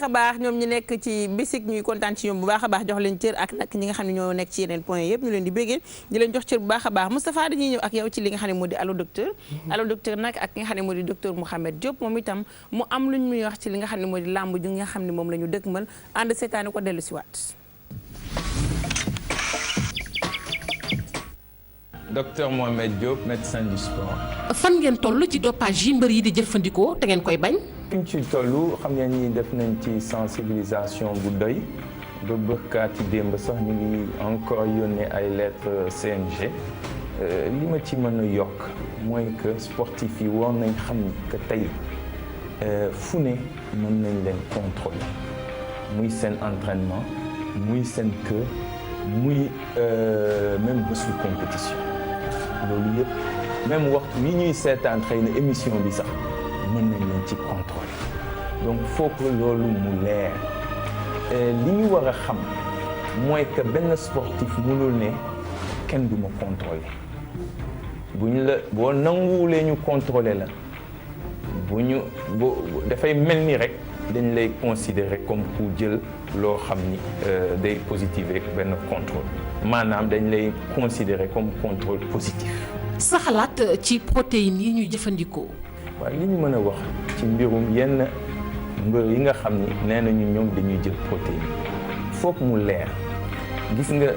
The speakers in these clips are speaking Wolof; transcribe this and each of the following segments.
a baax ñoom ñi nekk ci bisik ñuy kontaan ci ñoom bu baax a baax jox leen cër ak nag ñi nga xam ne ñoo nekk ci yeneen point yëpp ñu leen di béggee di leen jox cër bu baax a baax Moustapha dañuy ñëw ak yow ci li nga xam ne moo di allo docteur allo docteur nag ak ki nga xam ne moo di docteur Mouhamed Diop moom itam mu am luñ muy wax ci li nga xam ne moo di làmb ju nga xam ne moom la ñu dëkkmal ànd seetaani ko dellu si waat. Docteur Mohamed Diop médecin du sport. fan ngeen toll ci dopage yi mbër yi di jëfandikoo te ngeen koy bañ. fi ñu ci toll xam ngeen ni def nañ ci sensibilisation bu doy ba bërkaati démb sax ñu ngi encore yónnee ay lettres CNG li ma ci mën a yokk mooy que sportif yi war nañ xam que tey fu ne mën nañ leen contrôler muy seen entraînement muy seen kër muy même bésu compétition. loolu yëpp même waxtu wi ñuy seetaan xëy na émission bi sax mën nañ leen ci contrôler donc faut que loolu mu leer li ñu war a xam mooy que benn sportif mënul ne kenn du ma contrôler bu ñu la boo nanguwulee ñu contrôler la bu ñu dafay mel ni rek dañ lay considérer comme ku jël loo xam ni day positiver benn contrôle maanaam dañ lay considérer comme contrôle positif. sa xalaat ci protéines yi ñuy jëfandikoo. waaw li ñu mën a wax ci mbirum yenn mbër yi nga xam ni nee nañu ñoom dañuy jël protéine foog mu leer gis nga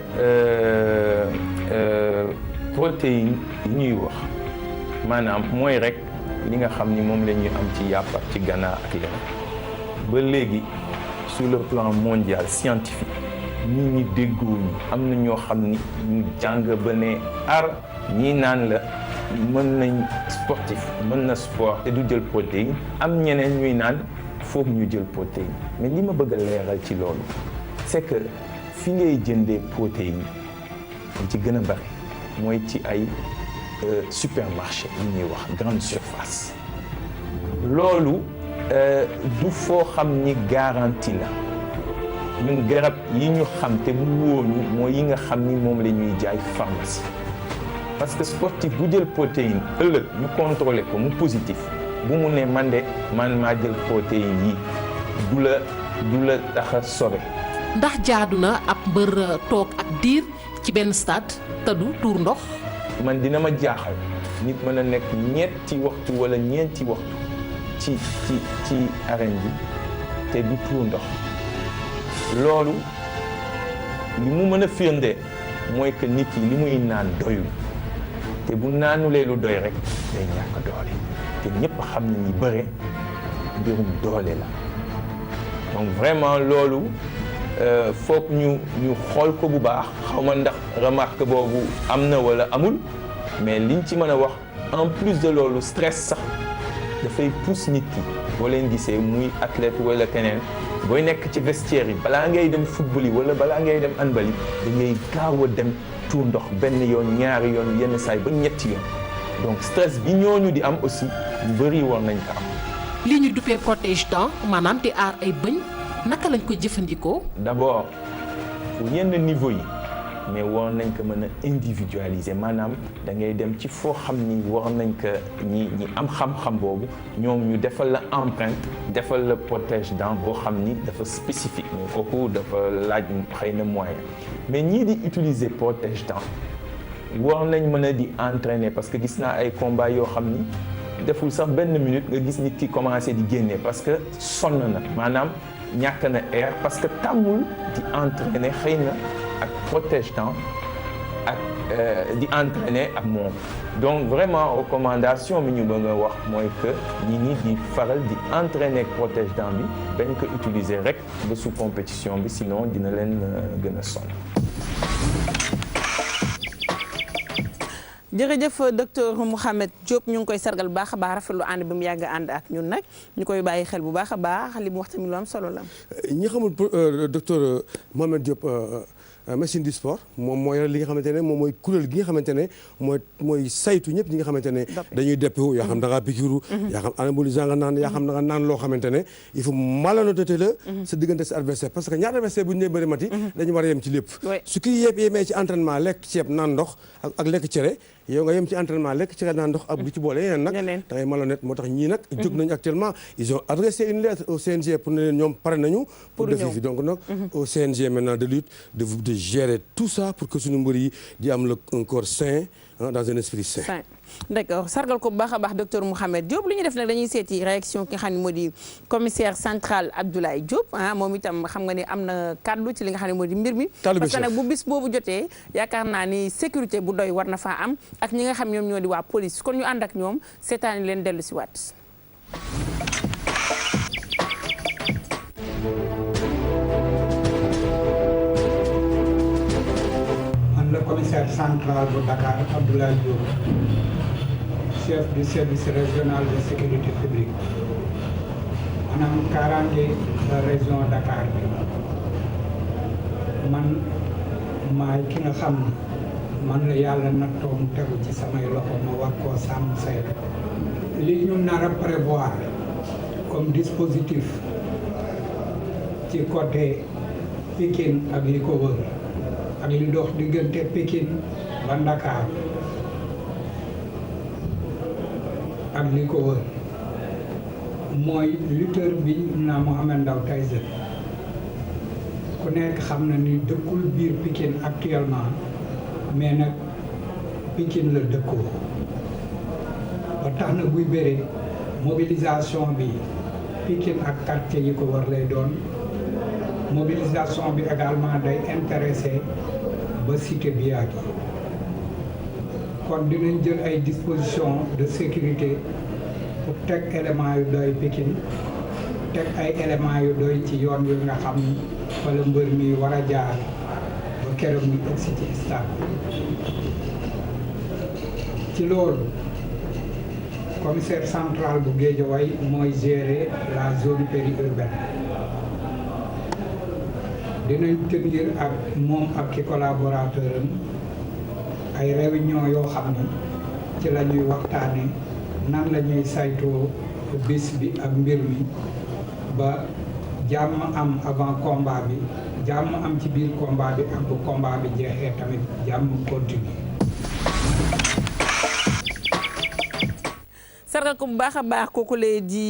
protéine yi ñuy wax maanaam mooy rek li nga xam ni moom la ñuy am ci yàpp ak ci ganaar ak yeneen ba léegi sur le plan mondial scientifique. nit ñi déggoowuñu am na ñoo xam ni ñu jàng ba ne ñii naan la mën nañ sportif mën na sport te du jël protéine am ñeneen ñuy naan foog ñu jël protéine mais li ma bëgg a leeral ci loolu c'est que fi ngay jëndee protéine li ci gën a bari mooy ci ay supermarché yi ñuy wax grande surface loolu du foo xam ni garantie la ñun garab yi ñu xam te mu wóolu mooy yi nga xam ni moom la ñuy jaay pharmacie parce que sportif bu jël protéine ëllëg ñu contrôler ko mu positif bu mu ne man maa jël protéine yi du la tax a sobe. ndax jaadu na ab mbër toog ak diir ci benn stade te du tuur ndox. man dina ma jaaxal nit mën a nekk ñetti waxtu wala ñeenti waxtu ci arène bi te du tuur ndox. loolu li mu mën a firnde mooy que nit yi li muy naan doyul te bu naanulee lu doy rek day ñàkk doole te ñëpp xam nañu bëre mbirum doole la donc vraiment loolu foog ñu xool ko bu baax xaw ma ndax remarque boobu am na wala amul mais liñ ci mën a wax en plus de loolu stress sax dafay pousse nit ki boo leen gisee muy athlète wala keneen booy nekk ci vestiaire yi balaa ngay dem football yi wala balaa ngay dem handball yi da ngay gaaw a dem tuur ndox benn yoon ñaari yoon yenn saay ba ñetti yoon donc stress bi ñooñu di am aussi ñu bëri war nañ ko am. li ñu duppee protège-dents maanaam di aar ay bëñ naka lañ ko jëfandikoo. d'abord pour yenn niveau yi mais war nañ ko mën a individualiser maanaam da ngay dem ci foo xam ni war nañ ko ñi am xam-xam boobu ñoom ñu defal la empreinte defal la protège-dents boo xam ni dafa spécifique mais kooku dafa laaj xëy na moyen mais ñii di utiliser protège-dents war nañ mën a di entraîner parce que gis naa ay combats yoo xam ni deful sax benn minute nga gis nit ki commencé di génne parce que sonn na maanaam ñàkk na air parce que tàmmul di entraîner xëy na ak protège-dents ak di entraîner ak moom donc vraiment recommandation bi ñu bëgg a wax mooy que ñi di faral di entraîner ak protège-dents bi dañ ko utiliser rek ba sous compétition bi sinon dina leen gën a sonn. jërëjëf docteur Mouhamed Diop ñu ngi koy sargal bu baax a baax rafetlu ànd bi mu yàgg ànd ak ñun nag ñu koy bàyyi xel bu baax a baax li mu wax tamit lu am solo la. ñi xamul docteur Mouhamed Diop médecine du sport moom mooy li nga xamante ne moom mooy kuréel gi nga xamante ne mooy saytu ñëpp ñi nga xamante ne dañuy déppewu yaa xam da ngaa pikiru yaa xam anabolisant nga naan yaa xam da nga naan loo xamante ne il faut malhonnêteté la sa diggante sa adversaire parce que ñaar adversaire bu ñu nee bëri mati dañu war a yem ci lépp su kii yemee ci entraînement lekk ceeb naan ndox ak lekk cere yow nga yem ci entraînement lekk ci naan ndox ak bu ci boole yeneen nag da ngay malhonnête moo tax ñii nag jóg nañu actuellement ils ont adressé une lettre au CNG pour ne leen ñoom pare nañu pour def fi donc nag au CNG maintenant de lutte de gérer tout ça pour que suñu mbër yi di am un corps sain dans un esprit sain. D'accord sargal ko bu baax a baax docteur Mouhamed Diop li ñu def nag dañuy seeti réaction ki nga xam ne moo di commissaire central Abdoulaye Diop moom itam xam nga ni am na kàddu ci li nga xam ne moo di mbir mi parce que nag bu bis boobu jotee yaakaar naa ni sécurité bu doy war na faa am ak ñi nga xam ñoom ñoo di waa police kon ñu ànd ak ñoom seetaani leen dellu si waat. Le commissaire central de Dakar, Abdoulaye Diop, chef du service régional de sécurité publique. maanaam kaaraange la région Dakar bi man maay ki nga xam ne man la yàlla nattoo mu tegu ci samay loxo ma war koo sàmm say li ñu nar a prévoir comme dispositif ci côté Pikine ak li ko wër ak li dox diggante Pikine ba Dakar ak li ko wër mooy lutteur bi na Mohamed Ndao Tyson ku nekk xam na ni dëkkul biir Pikine actuellement mais nag Pikine la dëkkoo ba tax na buy béré mobilisation bi Pikine ak quartier yi ko war lay doon mobilisation bi également day intéressé ba cité Biagi kon dinañ jël ay dispositions de sécurité pour teg éléments yu doy Pikine teg ay éléments yu doy ci yoon yu nga xam ni fa la mbër mi war a jaar ba keroog ñu egsi ci stade ci loolu commissaire central bu Guédiawaye mooy gérer la zone périurbaine dinañ tenir ak moom ak ki collaborateur am ay réunion yoo xam ni ci la ñuy waxtaane nan la ñuy saytoo bis bi ak mbir mi ba jàmm am avant combat bi jàmm am ci biir combat bi ak bu combat bi jeexee tamit jàmm continue sargal ko bu baax a baax kooku lee di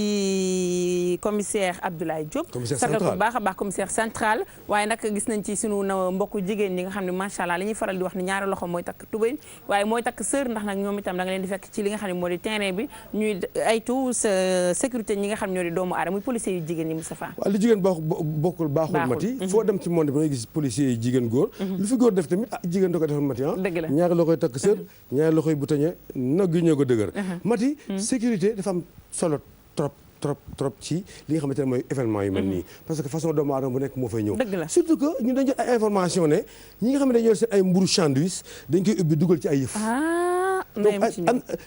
commissaire Abdoulaye Diop sargal ko bu baax a baax commissaire central waaye nag gis nañ ci sunu mbokku jigéen ñi nga xam ne macha allah li ñuy faral di wax ni ñaari loxo mooy takk tubéy waaye mooy takk sër ndax nag ñoom itam da nga leen di fekk ci li nga xam ne moo di terrain bi ñuy aytu sa sécurité ñi nga xam ne ñoo di doomu aadama muy policiers yu jigéen ñi Moustapha waaw li jigéen bokkul baaxul mati foo dem ci monde bi ngay gis policiers yi jigéen góor lu fi góor def tamit jigéen da ko defal mati ñaari loxoy takk sër ñaari loxoy butoñe nag yi ñoo ko dëgër mati sécurité dafa am solo trop ci li nga xamante ne mooy événement yu mel nii parce que façon doomu aadama bu nekk moo fay ñëw surtout que ñu dañ jot ay information ne ñi nga xam ne dañoo seen ay mburu sandwich dañ koy ubbi dugal ci ay yëf donc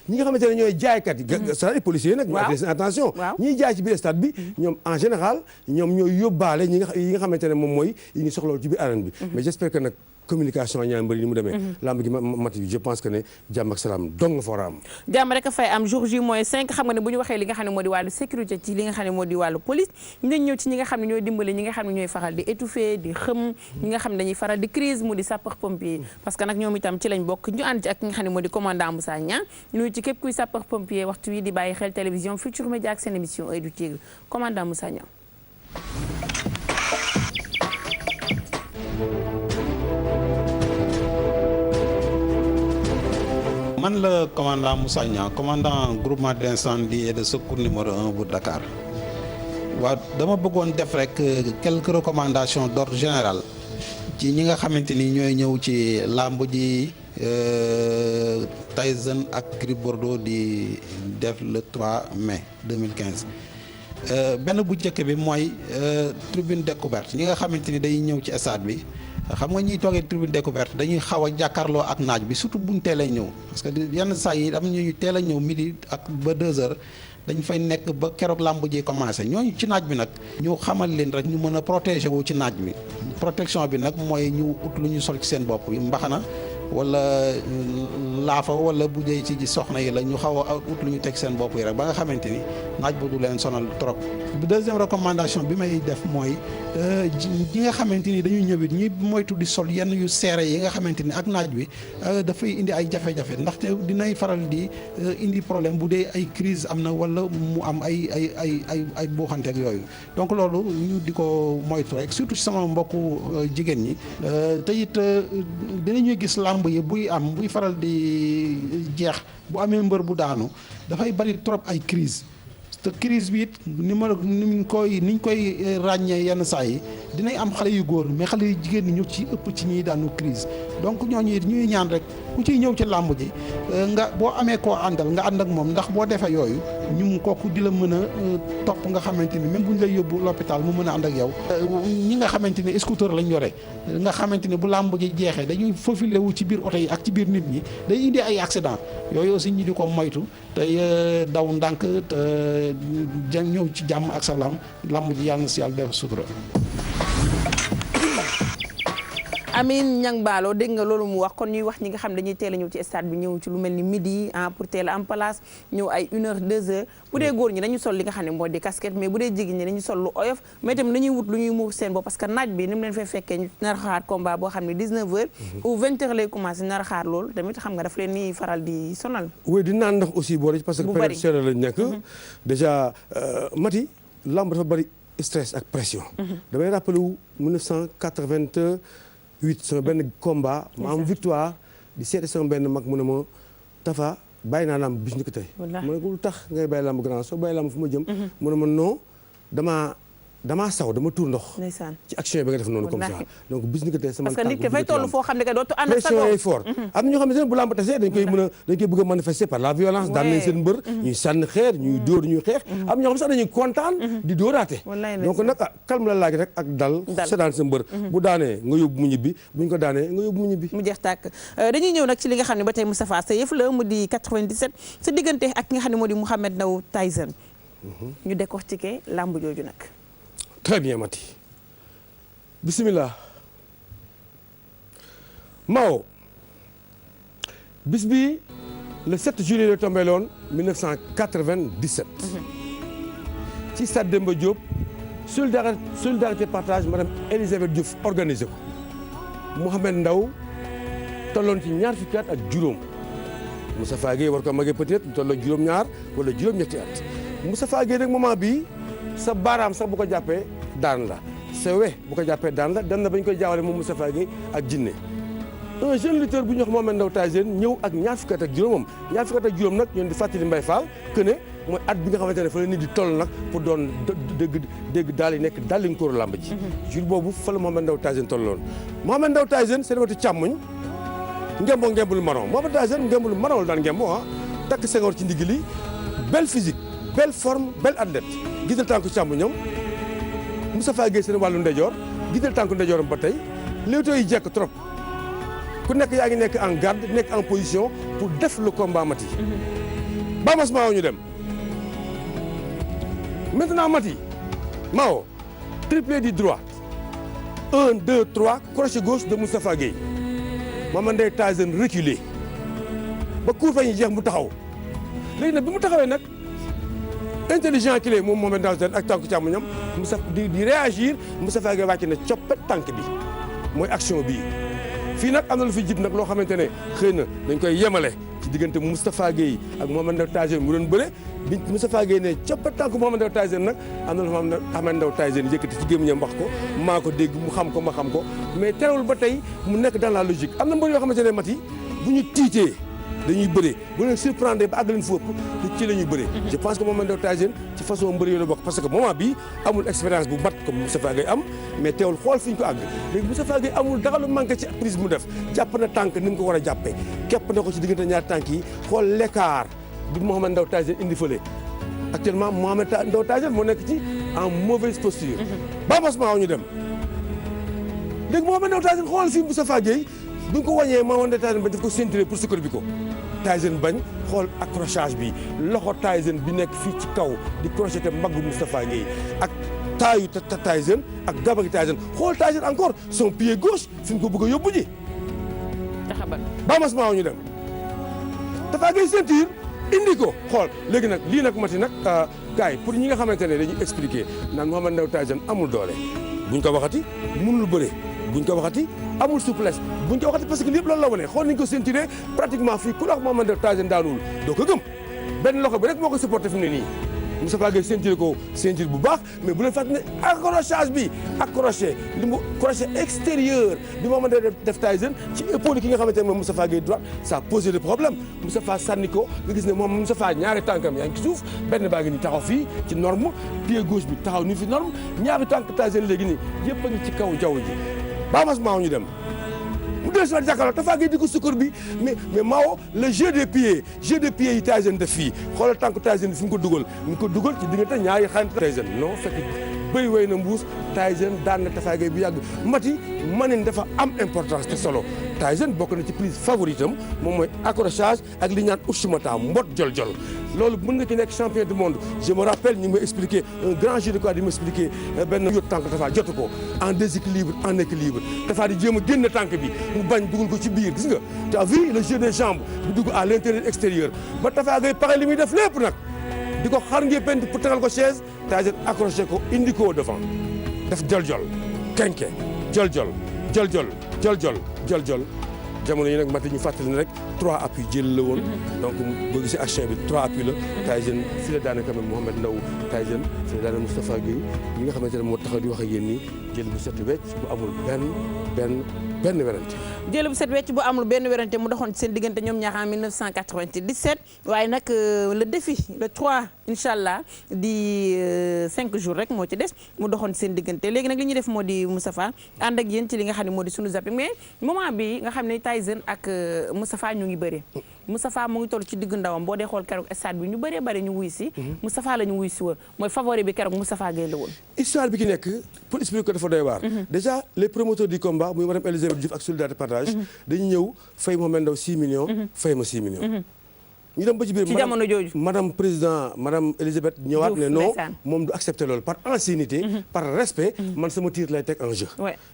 ñi nga xamante ne ñooy jaaykat yi c'est-à-dire policiers nag ñu attiré attention ñiy jaay ci biir stade bi ñoom en général ñoom ñooy yóbbaale yi nga xamante ne moom mooy yi ñu soxla ci biir arène bi mais j'espère que nag communication ñaar mbëri ni mu demee lamb gi mati je pense que ne jàmm ak salaam dong nga fa war a am jàmm rek a fay am jour J moins 5 xam nga ne bu ñu waxee li nga xam ne moo di wàllu sécurité ci li nga xam ne moo di wàllu police ñu dañ ñëw ci ñi nga xam ne ñooy dimbali ñi nga xam ne ñooy faral di étouffer di xëm ñi nga xam ne dañuy faral di crise mu di sapeur pompier parce que nag ñoom itam ci lañ bokk ñu ànd ci ak ki nga xam ne moo di commandant Moussa Niang ñu ci képp kuy sapeur pompier waxtu wi di bàyyi xel télévision Futurs Médias ak seen émission Oeil du Tigre commandant Moussa Niang man la commandant Moussa Niang commandant groupement d'incendie et de secours numéro 1 bu Dakar waaw dama bëggoon def rek quelques recommandations d'ordre général ci ñi nga xamante ni ñooy ñëw ci làmb ji Tyson ak Gris Bordeaux di def le 3 mai 2015 benn bu njëkk bi mooy tribune découverte ñi nga xamante ni day ñëw ci stade bi xam nga ñuy toogee tribune découverte dañuy xaw a jàkkaarloo ak naaj bi surtout buñ teelee ñëw parce que yenn saa yi am ñuy teel a ñëw midi ak ba 2 heures dañ fay nekk ba keroog làmb ji commencé ñooñu ci naaj bi nag ñu xamal leen rek ñu mën a protéger wu ci naaj bi protection bi nag mooy ñu ut lu ñu sol ci seen bopp yi mbaxana wala laafa wala bu dee ci soxna yi la ñu xaw a ut lu ñu teg seen bopp yi rek ba nga xamante ni naaj bu du leen sonal trop. deuxième recommandation bi may def mooy ñi nga xamante ni dañuy ñëwit ñi moytu di sol yenn yu seere yi nga xamante ni ak naaj bi dafay indi ay jafe-jafe ndaxte dinay faral di indi problème bu dee ay crise am na wala mu am ay buuxanteeg yooyu donc loolu ñu di ko moytu rek surtout ci sama mbokku jigéen ñi te it dinañuy gis làmb yi buy faral di jeex bu amee mbër bu daanu dafay bari trop ay crise te crise bi it niñ koy ràññee yenn saa yi dinay am xale yu góor mais xale yu jigéen ñi ñu ci ëpp ci ñiy daanu crise donc ñooñu it ñuy ñaan rek ku ciy ñëw ci làmb ji nga boo amee koo àndal nga ànd ak moom ndax boo defee yooyu ñu kooku di la mën a topp nga xamante ni même bu ñu lay yóbbu l'hôpital mu mën a ànd ak yow ñi nga xamante ni scooter lañ yore nga xamante ni bu làmb ji jeexee dañuy faufilé wu ci biir oto yi ak ci biir nit ñi day indi ay accident yooyu aussi ñi di ko moytu tey daw ndànk te ñëw ci jàmm ak salaam làmb ji yàlla na si yàlla def sutura. Amine Niang Ballo dégg nga loolu mu wax kon ñuy wax ñi nga xam dañuy teel a ñëw ci stade bi ñëw ci lu mel ni midi pour teel a am place ñëw ay 1 heure 2 heures bu dee góor ñi dañu sol li nga xam ne moo di casquette mais bu dee jigéen ñi dañu sol lu oyof mais tamit dañuy wut lu ñuy muur seen bopp parce que naaj bi ni mu leen fay fekkee ñu nar a xaar combat boo xam ne 19 heures ou 20 heures lay commencé nar a xaar loolu tamit xam nga daf leen ni faral di sonal. oui di naan ndox aussi boole parce que période chaleur lañ nekk déjà Mati lamb dafa bari stress ak pression damay rappelé wu 1988 sama benn combat ma am victoire di seeti sama benn mag mu ne ma Tafa bàyyi naa lamb bis ñu ko tey ma ne ko lu tax ngay bàyyi lamb grand soo bàyyi lamb fu ma jëm mu ne ma non damaa saw dama tuur ndox ci action bi nga def noonu comme ça donc bis ni ko tey sama parce que nit ki dafay toll foo xam ne que dootu ànd ak sa pression yi fort am na ñoo xam ne bu lamb tasee dañ koy bëgg a manifester par la violence daan nañ seen mbër ñuy sànni xeer ñuy dóor ñuy xeex am ñoo xam sax dañuy kontaan di dóoraate donc nag calme la laaj rek ak dal seetaan sa mbër bu daanee nga yóbbu mu ñibbi bu ñu ko daanee nga yóbbu mu ñibbi mu jeex tàkk dañuy ñëw nag ci li nga xam ne ba tey Moustapha sa yëf la mu di 97 sa diggante ak ki nga xam ne moo di Mohamed Ndao Tyson ñu décortiquer lamb jooju nag. Très bien Mati bismillah Mao bis bi le 7 juillet la tombé loon 1997 ci stade Demba Diop solidarité partage madame Elisabeth Diouf organisé ko Mohamed Ndao tolloon ci ñaar fukki at ak juróom Moustapha Gueye war ko magee peut-être tolloo juróom-ñaar wala juróom-ñetti at Moustapha Gueye nag moment bi sa baaraam sax bu ko jàppee daan la sa we bu ko jàppee daan la dem na ba ñu koy jaawale moom Moustapha Gueye ak jinne un jeune lutteur bu ñu wax Mohamed Ndao Tyson ñëw ak ñaar fukki at ak juróomam ñaar fukki at ak juróom nag ñoon di fàttali Mbaye Fall que ne mooy at bi nga xamante ne fa la nit di toll nag pour doon dégg daal yi nekk daal li nga kóoru làmb ji jour boobu fa la Mohamed Ndao Tyson tolloon Mohamed Ndao Tyson seen wetu càmmoñ ngemboo ngembul marron Mohamed Tyson ngembul marron la daan ngemboo takk sengoor ci ndigg li belle physique belle forme belle athlète gisal tànku càmmoñam Moustapha Gueye seen wàllu ndeyjoor gisal tànku ndeyjooram ba tey léewtoo yi jekk trop ku nekk yaa ngi nekk en garde nekk en position pour def le combat Mati Bamas Mao ñu dem maintenant Mati Mao triplé du droit 1 2 3 crochet gauche de Moustapha Gueye Mohamed Ndao Tyson reculé ba coup fa ñu jeex mu taxaw léegi nag bi mu taxawee nag intelligent ki lay moom Mohamed Ndao Tyson ak tànku càmmoñam di réagir Moustapha Gueye wàcc na coppet tànk bi mooy action bii fii nag am na lu fi jib nag loo xamante ne xëy na dañ koy yemale ci diggante Moustapha Gueye ak Mohamed Ndao Tyson mu doon bëre bi Moustapha Gueye ne coppet tànk Mohamed Ndao Tyson nag am na lu Mohamed Ndao Tyson yëkkati ci gémmiñam wax ko maa ko dégg mu xam ko ma xam ko mais terewul ba tey mu nekk dans la logique am na mbër yoo xamante ne Mati bu ñu tiitee dañuy bëree bu leen surprendre ba àgg leen fu ëpp ci la ñuy bëree je pense que Mohamed Ndao Tyson ci façon mbëri yooyu la bokk parce que moment bi amul expérience bu mat comme Moustapha Gueye am mais teewul xool fi ñu ko àgg léegi Moustapha Gueye amul dara lu manqué ci prise mu def jàpp na tànk ni mu ko war a jàppee képp na ko ci diggante ñaari tànk yi xool l'écart bi Mohamed Ndao Tyson indi fële actuellement Mohamed Ndao Tyson moo nekk ci en mauvaise posture babasement ñu dem léegi Mohamed Ndao Tyson xool fii Moustapha Gueye bu ñu ko wàññee Mohamed Ndao Tyson bañ daf ko ceinturer pour sukkur bi ko Tyson bañ xool accrochage bi loxo Tyson bi nekk fii ci kaw di crocheter mbaggu Moustapha Gueye ak taayu Tyson ak gabagi Tyson xool Tyson encore son pied gauche fi mu ko bëgg a yóbbu ji Bahamas maa ñu dem Tapha Gueye ceinture indi ko xool léegi nag lii nag mati nag gars yi pour ñi nga xamante ne dañuy expliquer naan Mohamed Ndao Tyson amul doole buñ ko waxati mënul bëre buñ ko waxati amul souplesse buñ ko waxati parce que lépp loolu la wane xool nañ ko ceinture pratiquement fii ku la wax Mohamed Ndao Tyson daanuwul doo ko gëm benn loxo bi rek moo ko supporté fi mu ne nii Moustapha Gueye ceinture ko ceinture bu baax mais bu leen fàttali ne accrochage bi accroché li mu crochet extérieur bi Mohamed Ndao def Tyson ci épaule ki nga xamante ne moom Moustapha Gueye droite ça a posé des problèmes Moustapha sànni ko nga gis ne moom Moustapha ñaari tànkam yaa ngi ci suuf benn baa ngi ni taxaw fii ci norme pied gauche bi taxaw ni fi norme ñaari tànk Tyson léegi nii yëpp a ngi ci kaw jaww ji Bahamas maa ñu dem mu dellu si waat jàkkaarloo Tapha Gueye di ko sukkur bi mais Mao le jeu des pieds yi Tyson def fii xoolal tànk Tyson fi mu ko dugal ci diggante ñaari xarit Tyson non fekk bëy way na mbuus Tyson daan na Tapha Gueye bu yàgg mati manin dafa am importance te solo Tyson bokk na ci prise favorite am moom mooy accrochage ak li ñaan ushumata mbot jol-jol loolu mën nga ci nekk champion du monde je me rappelle ñu ngi may expliqué un grand jeu de quoi di ma expliqué benn yóot tànk Tapha jotu ko en déséquilibre en équilibre Tapha di jéem a génn tànk bi mu bañ dugal ko ci biir gis nga tu as vu le jeu des jambes bu dugg à l'intérieur extérieur ba Tapha Gueye pare li muy def lépp nag di ko xar ngee pen pour tegal ko chaise Tyson accroché ko indi ko au devant def jol-jol kenke jol-jol jamono yi nag mati ñu fàttali ne rek 3 appuis jël la woon donc boo gisee action bi 3 appuis la Tyson fi la daane quand même Mohamed Ndao Tyson fi la daane Moustapha Gueye ñi nga xamante ne moo taxaw di wax ak yéen nii jël bu set wecc bu amul benn werante jël bu set wecc bu amul benn werante mu doxoon ci seen diggante ñoom ñaar en 1997 waaye nag le défi le 3 incha allah di 5 jours rek moo ci des mu doxoon seen diggante léegi nag li ñuy def moo di Moustapha ànd ak yéen ci li nga xam ne moo di sunu zapping mais moment bi nga xam ne Tyson ak Moustapha ñu ngi bëri Moustapha mu ngi toll ci diggu ndawam boo dee xool keroog stade bi ñu bëree bëri ñu wuy si Moustapha la ñu wuy si woon mooy favori bi keroog Moustapha Gueye la woon histoire bi ki nekk pour expliquer ko dafa doy waar déjà les promoteurs du combat muy madame Elisabeth Diouf ak Solidarité Partage dañu ñëw fay Mohamed Ndao 6 millions fay ma 6 millions ñu dem ba ci biir ci jamono jooju madame président madame Elisabeth ñëwaat ne non moom du accepter loolu par ancienneté par respect man sama titre lay teg en jeu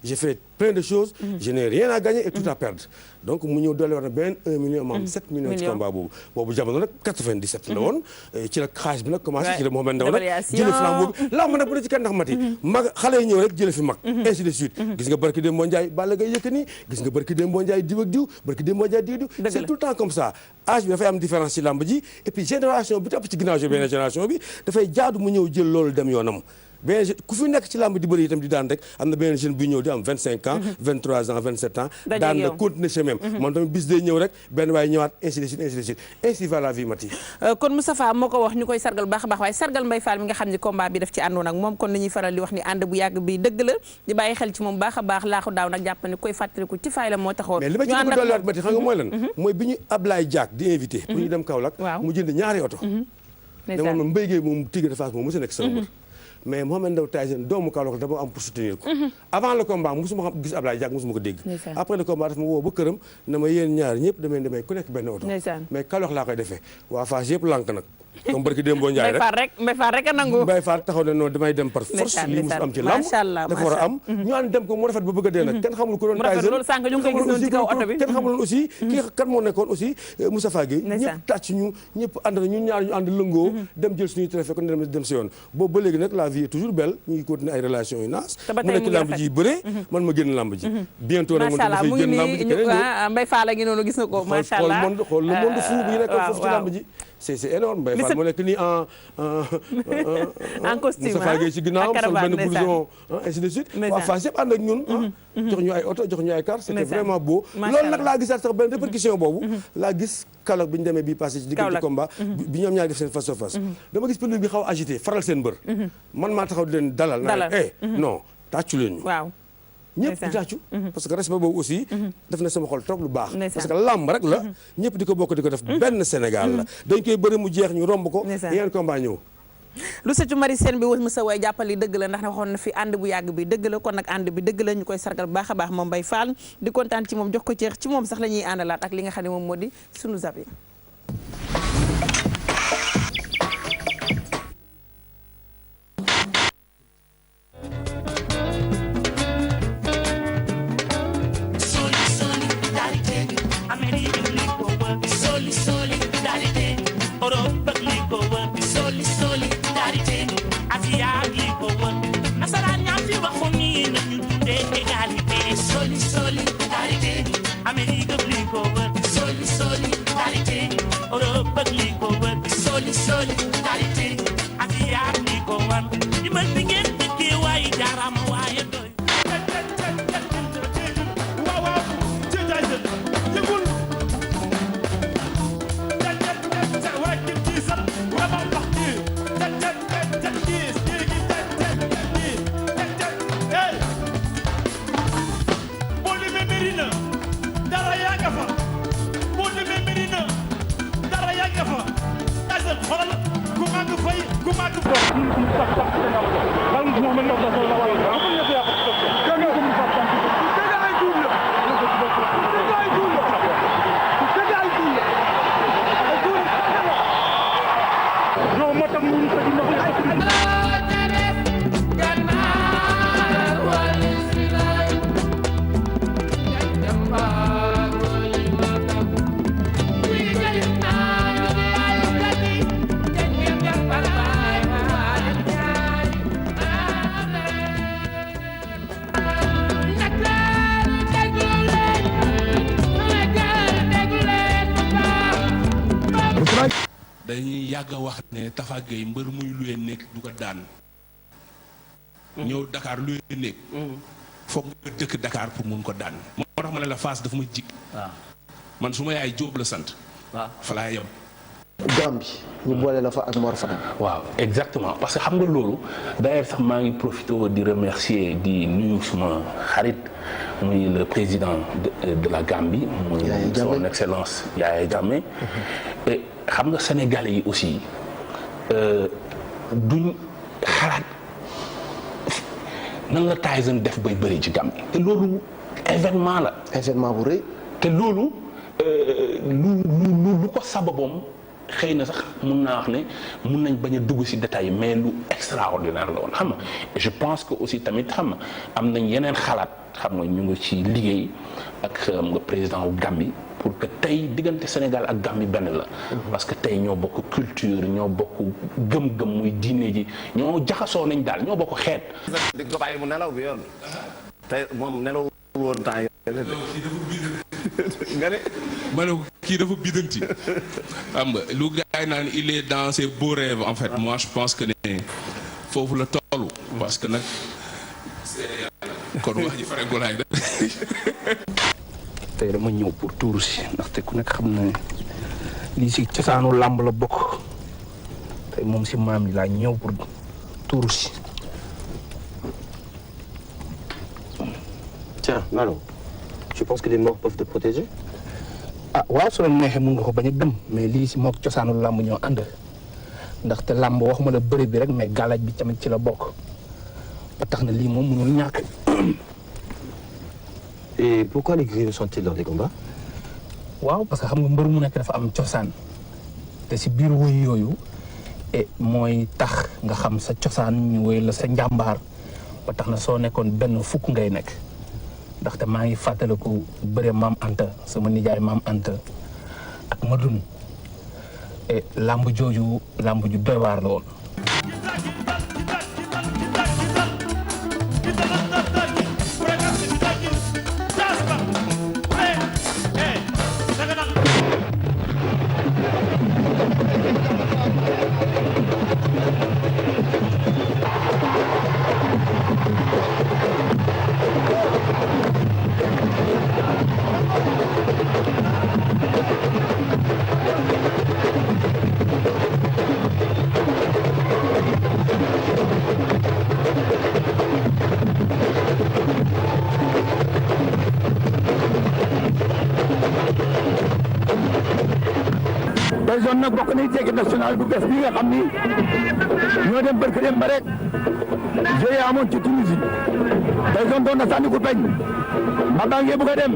j'ai fait plein de choses je n'ai rien à gagner et tout à perdre donc mu ñëw doole war na benn 1 million ma am 7 millions ci combat boobu jamono nag 97 la woon ci la xaalis bi nag commencé ci la Mohamed Ndao nag jële flambeau bi laa nag bu ne ci kan ndax mati mag xale yi ñëw rek jële fi mag ainsi de suite gis nga barki Demba Ndiaye Balla Gaye Yékini gis nga barki Demba Ndiaye diw ak diw barki Demba Ndiaye diw c'est tout le temps comme ça âge bi dafay am différence ci lamb ji et puis génération bi topp ci ginnaaw benn génération bi dafay jaadu mu ñëw jël loolu dem yoonam benn ku fi nekk ci lamb di bëri itam di daan rek am na benn jeune bu ñëw di am 25 ans 23 ans 27 ans daan na continuer chez même man tamit bis day ñëw rek benn waaye ñëwaat ainsi de suite ainsi va la vie mati kon Moustapha moo ko wax ñu koy sargal baax a baax waaye sargal Mbaye Fall mi nga xam ne combat bi daf ci àndoon ak moom kon nañuy faral di wax ni ànd bu yàgg bi dëgg la di bàyyi xel ci moom baax a baax laa ko daaw nag jàpp ne koy fàttaliku ci fay la moo taxoon mais li ma ci bëgg dolliwaat mati xam nga mooy lan mooy bi ñu Ablaye Diack di invité pour ñu dem Kaolack mu jënd ñaari oto ne moom Mbaye Gueye moom Tigre de Fass moom mos a nekk sama mbër mais Mohamed Ndao Tyson doomu Kaolack dama am pour soutenir ko avant le combat musuma xam gis Ablaye Diack musuma ko dégg après le combat daf ma woo ba këram na ma yéen ñaar ñëpp damay ku nekk benn oto mais Kaolack laa koy defee waa Fass yëpp lànk nag comme barki Dembo Ndiaye rek Mbaye Fall rek a nangu Mbaye Fall taxaw ne non damay dem par force lii musu am ci lamb dafa war a am ñu ànd dem ko mu rafet ba bëgg a dee nag kenn xamul ko doon Tyson kenn xamul aussi kii kan moo nekkoon aussi Moustapha Gueye ñëpp tàcc ñu ñëpp ànd na ñun ñaar ñu ànd lëngoo dem jël suñuy trophée kon dem si yoon boobu ba léegi nag la vie est toujours belle ñu ngi continuer ay relations yu naas mu nekk lamb ji bëree man ma génn lamb ji bientôt nag man dafay génn lamb ji keneen Mbaye Fall a ngi noonu gis na ko macha allah xool le monde fou bi nekk foofu ci lamb ji c'est énorme Mbaye Fall moo nekk nii en costume Moustapha Gueye ci ginnaaw sol benn blouson ainsi de suite waa Fass yëpp ànd ak ñun jox ñu ay oto jox ñu ay car c'était vraiment beau loolu nag laa gisaat sax benn répercussion boobu laa gis Kaolack bi ñu demee bii passé ci diggante combat bi ñoom ñaar def seen face à face dama gis public bi xaw agité faral seen mbër man maa taxaw di leen dalal naa non tàccu leen ñu ñëpp di tàccu parce que respect boobu aussi def na sama xol trop lu baax parce que làmb rek la ñëpp di ko bokk di ko def benn Sénégal la dañ koy bëri mu jeex ñu romb ko yeneen combat ñëw lu sëtu mari seen bi wax Moussa Waye jàppali dëgg la ndax waxoon na fi ànd bu yàgg bi dëgg la kon nag ànd bi dëgg la ñu koy sargal baax a baax moom Mbaye Fall di kontaan ci moom jox ko ceex ci moom sax la ñuy àndalaat ak li nga xam ne moom moo di sunu zapping Solidarité, Amérique. dañuy yàgg a wax ne Tafa Gueye mbër muy luwee nekk du ko daan. ñëw Dakar luwee nekk. foog nga dëkk Dakar pour mun ko daan. moo tax ma ne la Fass dafa ma jig. waaw man su ma yaay Jóob la sant. waaw fa laa yem. Gambie ñu boole la fa ak Mor Fadam. waaw exactement parce que xam nga loolu d'ailleurs sax maa ngi profité di remercier di nuyu suma xarit muy le président de la Gambie. muy son excellence Yaya Jammeh. et xam nga sénégalais yi aussi duñ xalaat nan la Tyson def bay bëri ci Gambie te loolu événement la. événement bu rëy. te loolu lu ko sababoom. xëy na sax mun naa wax ne mun nañ bañ a dugg ci détails mais lu extraordinaire la woon xam nga je pense que aussi tamit xam nga am nañ yeneen xalaat xam nga ñu ngi ci liggéey ak xam nga président wu Gambie pour que tey diggante Sénégal ak Gambie benn la. parce que tey ñoo bokk culture ñoo bokk gëm-gëm muy diine ji ñoo jaxasoo nañ daal ñoo bokk xeet. di ko bàyyi mu nelaw bi yoon tey moom nelaw woon temps yi nga ne. ma ne kii dafa bidanti xam nga lu gars yi naan il est dans ses beaux rêves en fait moi je pense que ne foofu la tollu parce que nag kon wax ji fare golaay da tey dama ñëw pour tuuru si ndaxte ku nekk xam na ne lii si cosaanu làmb la bokk tey moom si maam yi laa ñëw pour tuuru si. Tiens, Malo, tu penses que les morts peuvent te protéger? ah waaw su la neexee mun nga ko bañ a gëm mais lii si mook cosaanu làmb ñoo ànd ndaxte làmb waxuma la bëri bi rek mais galaaj bi tamit ci la bokk ba tax na lii moom mënul ñàkk. Et pourquoi les grieux sont-ils dans les combats? waaw parce que xam nga mbër mu nekk dafa am cosaan te si biir woy yooyu mooy tax nga xam sa cosaan ñu woy la sa njàmbaar ba tax na soo nekkoon benn fukk ngay nekk. ndaxte maa ngi fàttaliku bëre maam Anta sama nijaay maam Anta ak Madoun et làmb jooju làmb ju doy waar la woon. Tyson nag bokk nañ ci équipe nationale bu bees bi nga xam ni ñoo dem barke dem ba rek jeu amoon ci Tunisie Tyson doon na sànni ku peñ Baba ngee bëgg a dem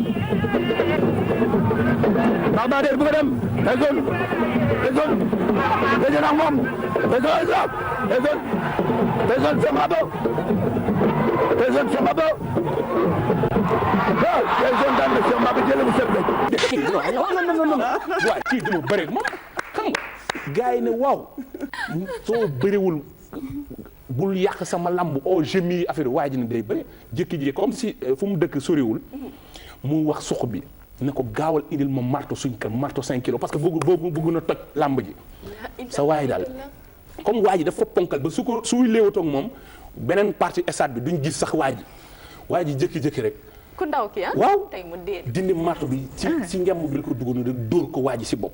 Baba der bëgg a dem Tyson ak moom Tyson semabo waaw Tyson daan na semabo jële bu set rek non waaye kii dama bëri moom xam nga gars yi ne waaw soo bëriwul bul yàq sama lamb au jemi affaire waa ji ne day bëri jékki-jékki comme si fu mu dëkk soriwul mu wax suq bi ne ko gaawal indil ma marto suñ kër marto 5 kilos parce que bëgg na toj lamb ji sa waay daal comme waa ji dafa ponkal ba suy léewatoog moom beneen partie stade bi duñ gis sax waa ji jékki-jékki rek ku ndaw ki ah. waaw tey mu dee. dindi marto bi. ci ngemb bi la ko duggoon rek dóor ko waa ji si bopp.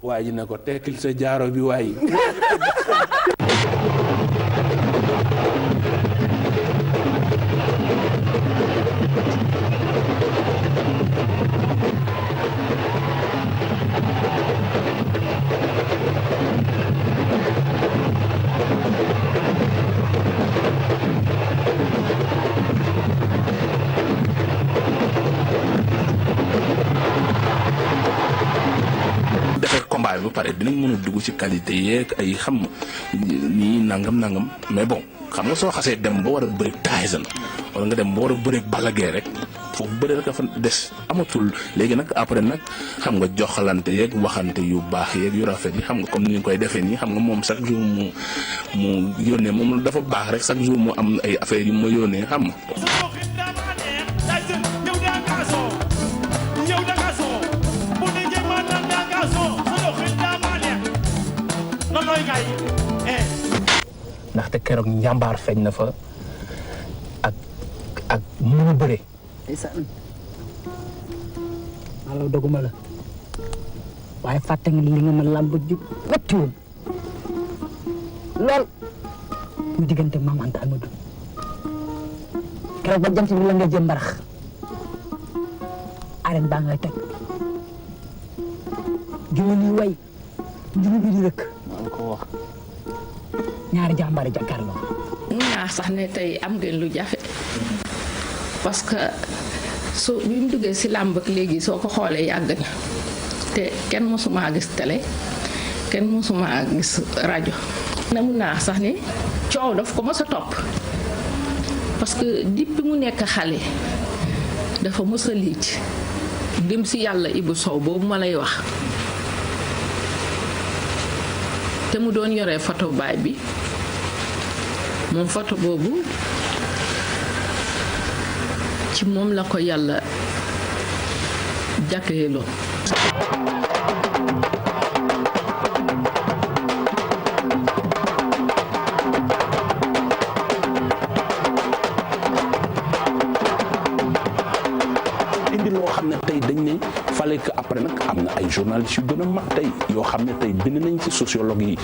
waa ji ne ko tekkil sa jaaro bi waay. ba pare dinañ mën a dugg ci qualité yeeg ay xam nii nangam mais bon xam nga soo xasee dem ba war a bëri Tyson wala nga dem ba war a bëri Balla Gaye rek foofu bëri rek dafa des amatul léegi nag après nag xam nga joxalante yeeg waxante yu baax yeeg yu rafet yi xam nga comme ni ñu koy defee nii xam nga moom chaque jour mu yónnee moom dafa baax rek chaque jour mu am ay affaires yu ma yónnee xam nga. Yo da gaso, bu dee man da gaso, so do xel ndaxte keroog njàmbaar feeñ na fa ak mënu bëre. ndeysaan Malaw doguma la waaye fàtte nga li nga ma làmb ji wetti woon lool mu diggante Maam Anta Amadou keroog ba jant bi la nga jëm mbarax arène baa ngay toj jumu ni way jumu bi di rëkk maa ko wax ñaari jàmbaari jàkkaarloo mun naa sax ne tey am ngeen lu jafe parce que su bi mu duggee si làmb ak léegi soo ko xoolee yàgg na te kenn mësumaa gis télé kenn mësumaa gis rajo ne mun naa sax ni coow daf ko mës a topp parce que depuis mu nekk xale dafa mës a liit dem si yàlla Ibou Sow boobu ma lay wax te mu doon yore photo baay bi moom photo boobu ci moom la ko yàlla jagleeloon. indi loo xam ne tey dañ ne fallait que après nag am na ay journalistes yu gën a mag tey yoo xam ne tey bind nañ ci sociologue yi.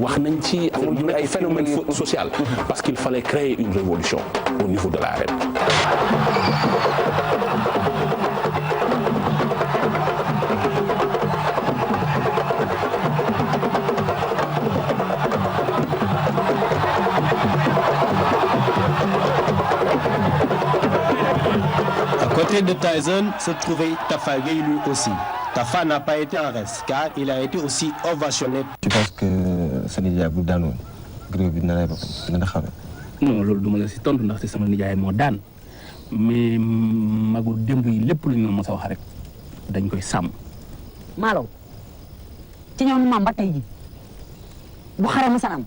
wax nañ ci ay phénomène social. parce qu'il fallait créer une révolution au niveau de l'arène. À côté de Tyson se trouvait Tafa Gueye lui aussi. Tafa n'a pas été en reste car il a été aussi ovationné. Tu penses que sa nijaay bu daanoon gréew bi dina xame. non loolu duma la si tontu ndaxte sama nijaay moo daan mais magu démb yi lépp lu ñu mos a wax rek dañ koy sàmm. Malaw ci ñoom maam ba tey ji bu xare ma sanam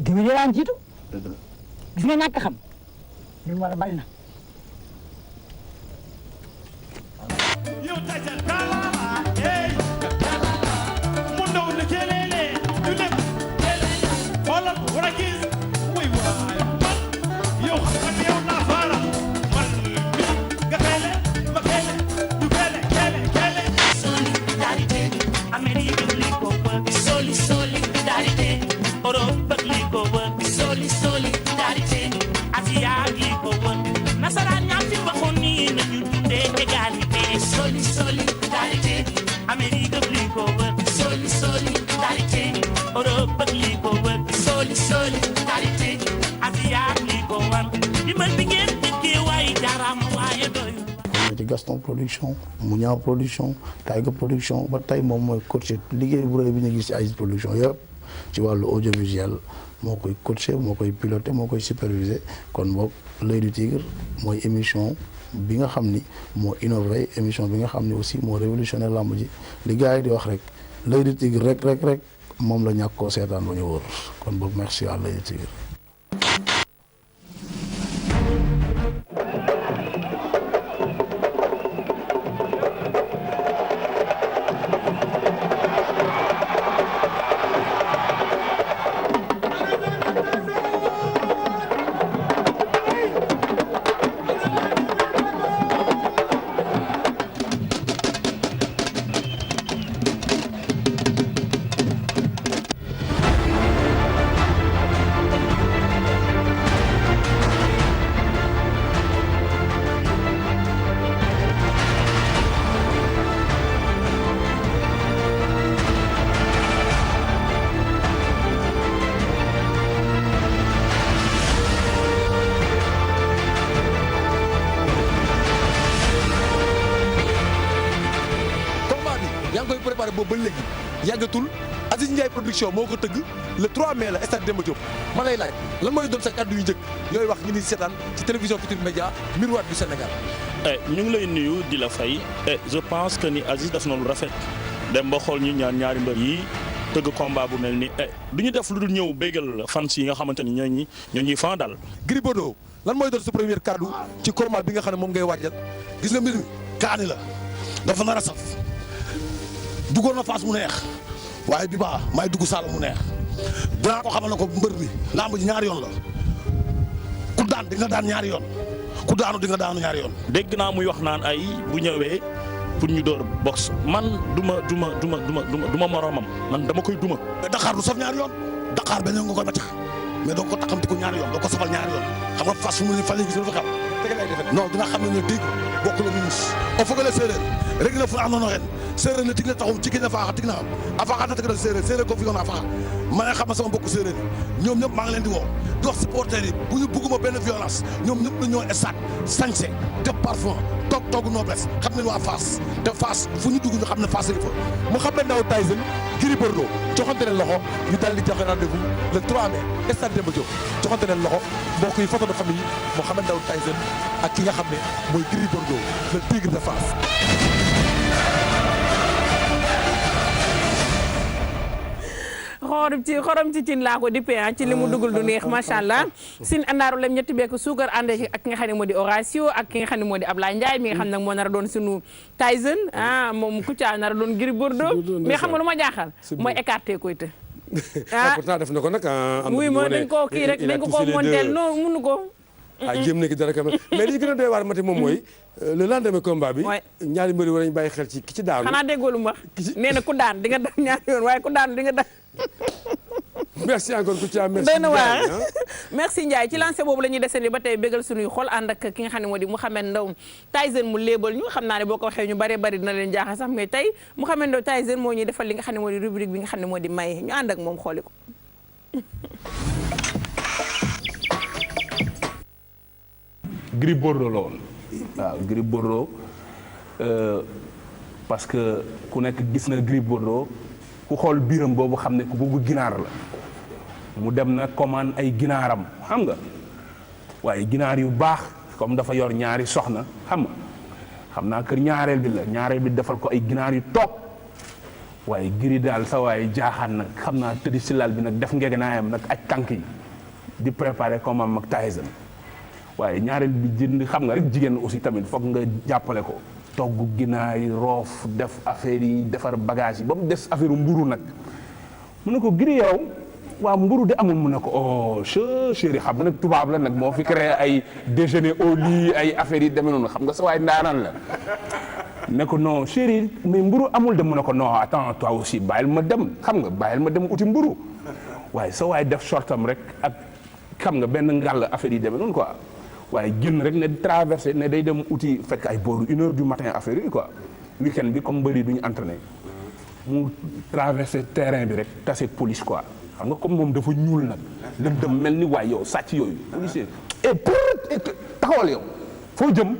géwél yi daan jiitu gis nga ñàkk xam li mu war a bari na. ci Gaston production Mounia production Taïga production ba tey moom mooy coaché liggéey bu rëy bi ñu gis ci ay production yëpp ci wàllu audiovisuel moo koy coaché moo koy piloté moo koy supervisé kon boog l'œil du tigre mooy émission bi nga xam ni moo innové émission bi nga xam ni aussi moo révolutionné lamb ji li gars yi di wax rek l'œil du tigre rek moom la ñàkk koo seetaan ba ñu wóor kon boog merci à l'œil du tigre. boobu ba léegi yàggatul Aziz Ndiaye production moo ko tëgg le 3 mai la stade Demba Diop ma lay laaj lan mooy doon sa kàddu yu njëkk yooyu wax ñu ni seetaan ci télévision Futurs Médias miroir du Sénégal. ñu ngi lay nuyu di la fay je pense que ni Aziz def na lu rafet dem ba xool ñu ñaari mbër yi tëgg combat bu mel ni du ñu def lu dul ñëw bégal fans yi nga xamante ni ñoo ñuy fan daal. Gris Bordeaux lan mooy doon sa première kàddu ci combat bi nga xam ne moom ngay waajal gis nga mbir mi kaani la dafa nar a saf duggoon na Fass mu neex waaye bi baax may dugg Saalum mu neex dinaa ko xamal ne ko mbër bi lamb ji ñaari yoon la ku daan di nga daan ñaari yoon ku daanu di nga daanu ñaari yoon. dégg naa muy wax naan ay bu ñëwee pour ñu door box man duma moromam man dama koy duma. mais Dakar du saf ñaari yoon Dakar benn nga koy batax mais doo ko taxamti ko ñaari yoon doo ko safal ñaari yoon xam nga fas fu mu ne fan la gis nga fa xam non dina xam ne dégg bokk la minus o fogole séeréer rek na fu andoona ren séeréer ne tig na taxum ci na faaxa tig na a faaxa ta teg na séeréer ko fi yoon a faaxa ma nga xam ne sama mbokk séeréer ñoom ñëpp maa ngi leen di woo di wax supporters yi bu ñu bugguma benn violence ñoom ñëpp la ñoo stade sañse def parfum toog noblesse xam ne waa Fass te Fass fu ñu dugg ñu xam ne Fass yi fa Mouhamed Ndao Tyson Gris Bordeaux joxante leen loxo ñu dal di joxe rendez-vous le 3 mai stade Demba Diop joxante leen loxo mbokk yi photo de famille Mouhamed Ndao Tyson ak ki nga xam ne mooy Gris Bordeaux le tigre de Fass. xorom ci cin laa ko dippee ci li mu dugal du neex macha allah sin andaaru lem ñetti beek suukar ànd ak ki nga xam ne moo di Horatio ak ki nga xam ne moo di Ablaye Ndiaye mi nga xam nag moo nar a doon sunu Tyson moom Kouthia nar a doon Gris Bordeaux mais xam nga lu ma jaaxal mooy écarté koy të pourtant def na ko nag muy ma dañ koo kii rek dañ ko monteel non mënu ko jéem na ki dara quand même mais li gën a doy waar mati moom mooy le lendemain combat bi ñaari mbëri war nañu bàyyi xel ci ki ci daanu xanaa déggoo lu mu wax nee na ku daan di nga daan ñaari yoon waaye ku daanu di nga daan merci encore Kouthia merci doy na waar merci Ndiaye ci lancé boobu la ñuy desandi ba tey bégal suñuy xol ànd ak ki nga xam ne moo di Mouhamed Ndao Tyson mu léebal ñu xam naa ne boo ko waxee ñu bari dina leen jaaxal sax mais tey Mouhamed Ndao Tyson moo ñuy defal li nga xam ne moo di rubrique bi nga xam ne moo di maye ñu ànd ak moom xooli ko Gris Bordeaux la woon waaw Gris Bordeaux parce que ku nekk gis na Gris Bordeaux ku xool biiram boobu xam ne ku bëgg ginaar la mu dem na commande ay ginaaram xam nga waaye ginaar yu baax comme dafa yor ñaari soxna xam naa kër ñaareel bi defal ko ay ginaar yu toog waaye Gris daal sa waaye jaaxaan nag xam naa tëddi si lal bi nag def ngegenaayam nag aj tànk yi di préparer combat ak Tyson waaye ñaareel bi jënd xam nga rek jigéen aussi tamit foog nga jàppale ko togg ginaar yi roof def affaire yi defar bagage yi ba mu des affaire mburu nag mu ne ko Gris yow waaw mburu de amul mu ne ko oh chéri xam nga nag tubaab la nag moo fi créé ay déjeuner au lit ay affaires yi demee noonu xam nga sa waay ndaanaan la ne ko non chéri mais mburu amul de mu ne ko non attends toi aussi bàyyil ma dem uti mburu waaye sa waay def shortam rek ak xam nga benn ngàll affaire yi demee noonu quoi waaye génn rek ne traversé ne day dem uti fekk ay booru 1h du matin affaire yi quoi week-end bi comme bëri duñu entraîné mu traversé terrain bi rek tase police quoi xam nga comme moom dafa ñuul nag dem dem mel ni waay yow sàcc yooyu policier taxawal yow foo jëm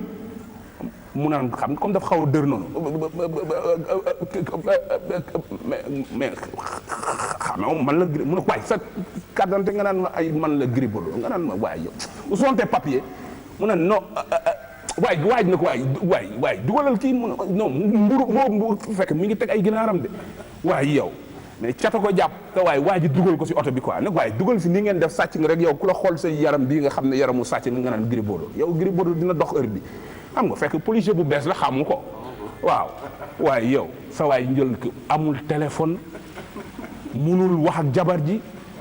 mu naan xam comme dafa xaw a dër noonu mais xam nga man la mu ne waay sa carte d'identité nga naan ma ay man la Gris Bordeaux nga naan ma waay yow où sont tes papiers mu ne non waay na ko waay dugalal kii mu ne non mburu fekk mi ngi teg ay ginaaram de waay yow mais cata ko jàpp te waa ji dugal ko si oto bi quoi nag waaye dugal si ni ngeen def sàcc nga rek yow ku la xool sa yaram bii nga xam ne yaramu sàcc nga naan Gris Bordeaux yow Gris Bordeaux dina dox heure bi xam nga fekk policier bu bees la xamu ko waaw waaye yow sa waay njël amul téléphone munul wax ak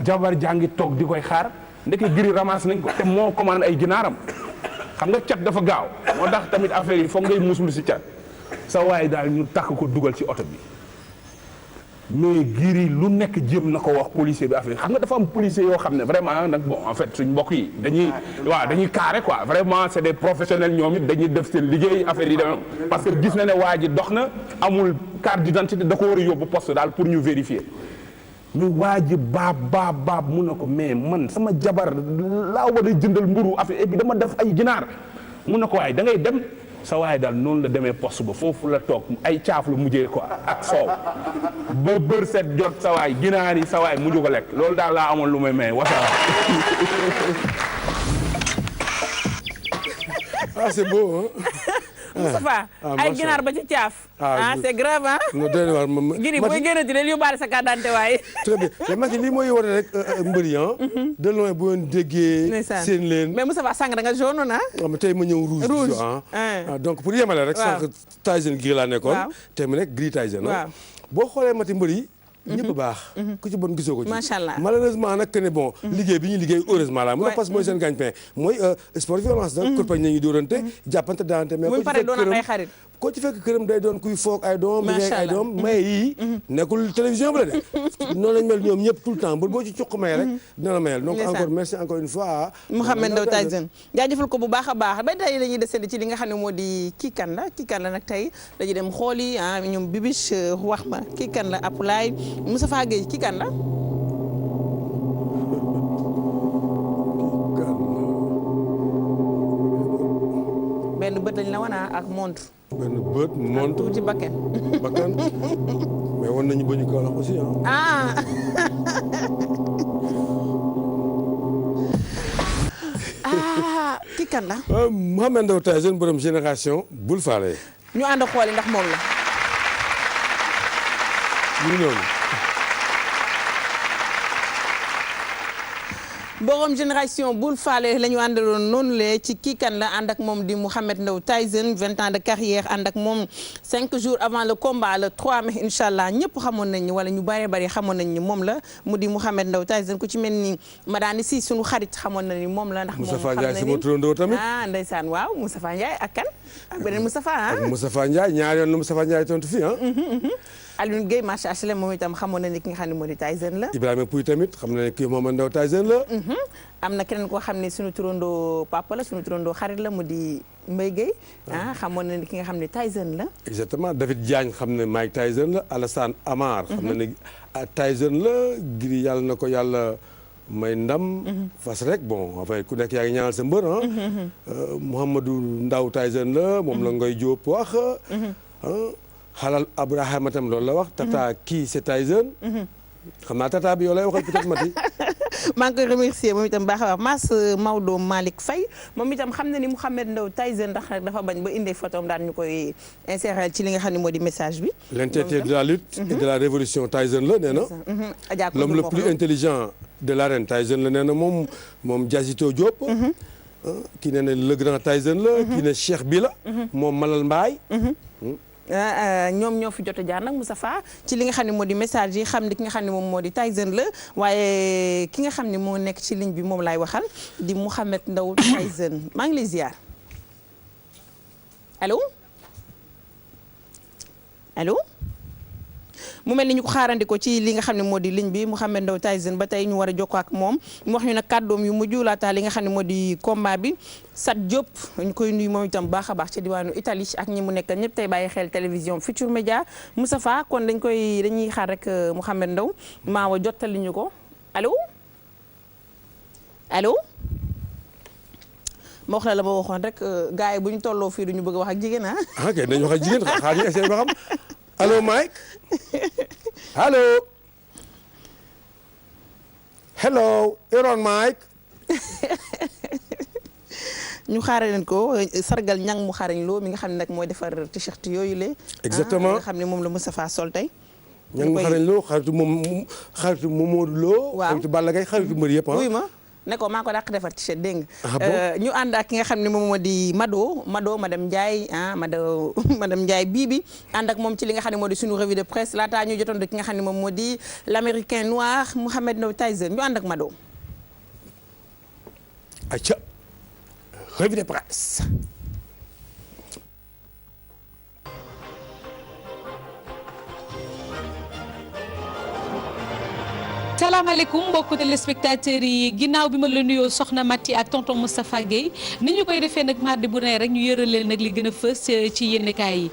jabar jaa ngi toog di koy xaar ndeke Gris ramasse nañ ko te moo commande ay ginaaram xam nga cat dafa gaaw moo tax tamit affaire yi foog ngay musul si cat sa waay daal ñu takk ko dugal ci oto bi mais Gris lu nekk jéem na ko wax policier bi affaire xam nga dafa am policier yoo xam ne vraiment nag bon en fait suñ mbokk yi dañuy carré quoi vraiment c'est des professionnels ñoom it dañuy def seen liggéey affaire yi demee parce que gis na ne waa ji dox na amul carte d'identité da ko war a yóbbu poste daal pour ñu vérifier mais waa ji baab mun na ko mais man sama jabar laa war a jëndal mburu affaire et puis dama def ay ginaar mun na ko waaye da ngay dem sa waaye daal noonu la demee poste ba foofu la toog ay caaf la mujjee quoi ak soow ba bër set jot sa waay ginaar yi sa waay mujj ko lekk loolu daal laa amoon lu may may wasalaam. c'est beau Moustapha ay ginaar ba ci caaf. c'est grave ah. non doy na waar Gris booy génnati leen yóbbaale sa carte d'identité waaye. très bien mais Macky lii mooy wane rek mbër yi de loin bu ngeen déggee. seen leen mais Moustapha sànq da nga jaune na. waaw mais tey ma ñëw rouge. donc pour yemale rek. sànq Tyson Gris laa nekkoon. tey ma nekk Gris Tyson. waaw boo xoolee mati mbër yi ñëpp baax. ku ci bon gisoo ko ci. macha allah malheureusement nag que ne bon. liggéey bi ñu liggéey heureusement la. parce que mooy seen gagne-pain mooy sport violence la. kurpañ nañu dóorante jàppante daante mais. bu paree doon am ay xarit. koo ci fekk këram day doon kuy foog ay doom. macha allah ay doom maye yii. nekkul télévision bi la de. noonu lañ mel ñoom ñëpp tout le temps boo ci cuq may rek. dina la mayal donc encore merci encore une fois. Mouhamed Ndao Tyson jaajëfal ko bu baax a baax ba tey dañuy desandi ci li nga xam ne moo di kii kan la nag tey dañuy dem xooli ñoom Bibiche wax ma kii kan la Apulaay Moustapha Gueye kii kan la. benn bët lañ la wana ak montre. benn bët montre tuuti bakkan. mais wan nañu ba ñu ko wax aussi kii kan la. Mouhamed Ndao Tyson borom génération bul faale. ñu ànd xooli ndax moom la. ñu noonu. borom génération bul faale la ñu àndaloon noonu le ci kii kan la ànd ak moom di Mouhamed Ndao Tyson 20 ans de carrière ànd ak moom 5 jours avant le combat le 3 mai incha allah ñëpp xamoon nañ ni wala ñu bëree bëri xamoon nañ ni moom la mu di Mouhamed Ndao Tyson ku ci mel ni Madani si sunu xarit xamoon na ni moom la. ndax moom Moustapha Ndiaye sama turandoo tamit. ndeysaan waaw Moustapha Ndiaye ak kan ak beneen Moustapha ak Moustapha Ndiaye ñaar yoon la Moustapha Ndiaye tontu fii Alioune Gueye marché HLM moom itam xamoon na ni ki nga xam ne moo di Tyson la. Ibrahima Pouy tamit xam na ne kii Mouhamed Ndao Tyson la. am na keneen koo xam ne sunu turandoo papa la sunu turandoo xarit la mu di Mbaye Gueye xamoon na ni ki nga xam ne Tyson la. exactement David Diagne xam ne Mike Tyson la Alassane Amar. xam na ne Tyson la Gris yàlla na ko yàlla may ndam. fas rek bon enfin ku nekk yaa ngi ñaanal sa mbër Mouhamadou Ndao Tyson la moom la Ngoy Diop wax. Halal Abrahama tam loolu la wax. Tata kii c'est Tyson. xam naa tata bi yow lay waxal peut-être Mati. maa ngi koy remercier moom itam baax a baax Mass Maodo Malick Faye moom itam xam na ni Mouhamed Ndao Tyson ndax nag dafa bañ ba indee photo am daan ñu koy insérer ci li nga xam ne moo di message bi. L'intérêt de la lutte et de la révolution Tyson la nee na. l'homme le plus intelligent de l'arène Tyson la nee na moom Diazito Diop. kii nee na le grand Tyson la. kii ne Cheikh bi la. moom Malal Mbaye. ñoom ñoo fi jot a jaar nag Moustapha ci li nga xam ne moo di message yi xam ne ki nga xam ne moom moo di Tyson la waaye ki nga xam ne moo nekk ci ligne bi moom laay waxal di Mouhamed Ndao Tyson maa ngi lay ziar allo allo mu mel ni ñu ko xaarandi ko ci li nga xam ne moo di ligne bi Mouhamed Ndao Tyson ba tey ñu war a jokkoo ak moom mu wax ñu nag kàddoom yu mujj laata li nga xam ne moo di combat bi Sat Diop ñu koy nuyu moom itam baax a baax ci diwaanu Italie ak ñi mu nekk ñëpp tey bàyyi xel télévision Futur Média Moustapha kon dañuy xaar rek Mouhamed Ndao maawa jottali ñu ko allo allo ma wax la ma waxoon rek gars yi bu ñu tolloo fii du ñu bëgg a wax ak jigéen ok dañu wax ak jigéen xaar ñu essayé ba xam allo Mike allo hello you're on Mike. ñu xaare leen ko sargal ñang mu xarañ loo mi nga xam ne nag mooy defar t-shirt yooyu le exactement nga xam ne moom la Moustapha sol tey. ñang mu xarañ loo xaritu Momadou Lo. waaw xaritu Balla Gaye xaritu mbër yëpp wuy ma ne ko maa ko dàq defar t-shirt dégg nga. ñu ànd ak ki nga xam ne moom moo di Mado madame Ndiaye madame Ndiaye bii bi ànd ak moom ci li nga xam ne moo di suñu revue de presse laataa ñu jotoon ki nga xam ne moom moo di l'américain noir Mouhamed Ndao Tyson ñu ànd ak Mado. acca revue de presse. salaamaaleykum mbokku téléspectateurs yi ginnaaw bi ma la nuyoo soxna Mati ak tonton Moustapha Gueye ni ñu koy defee nag mardi bu ne rek ñu yëraleen nag li gën a fës ci yéenekaay yi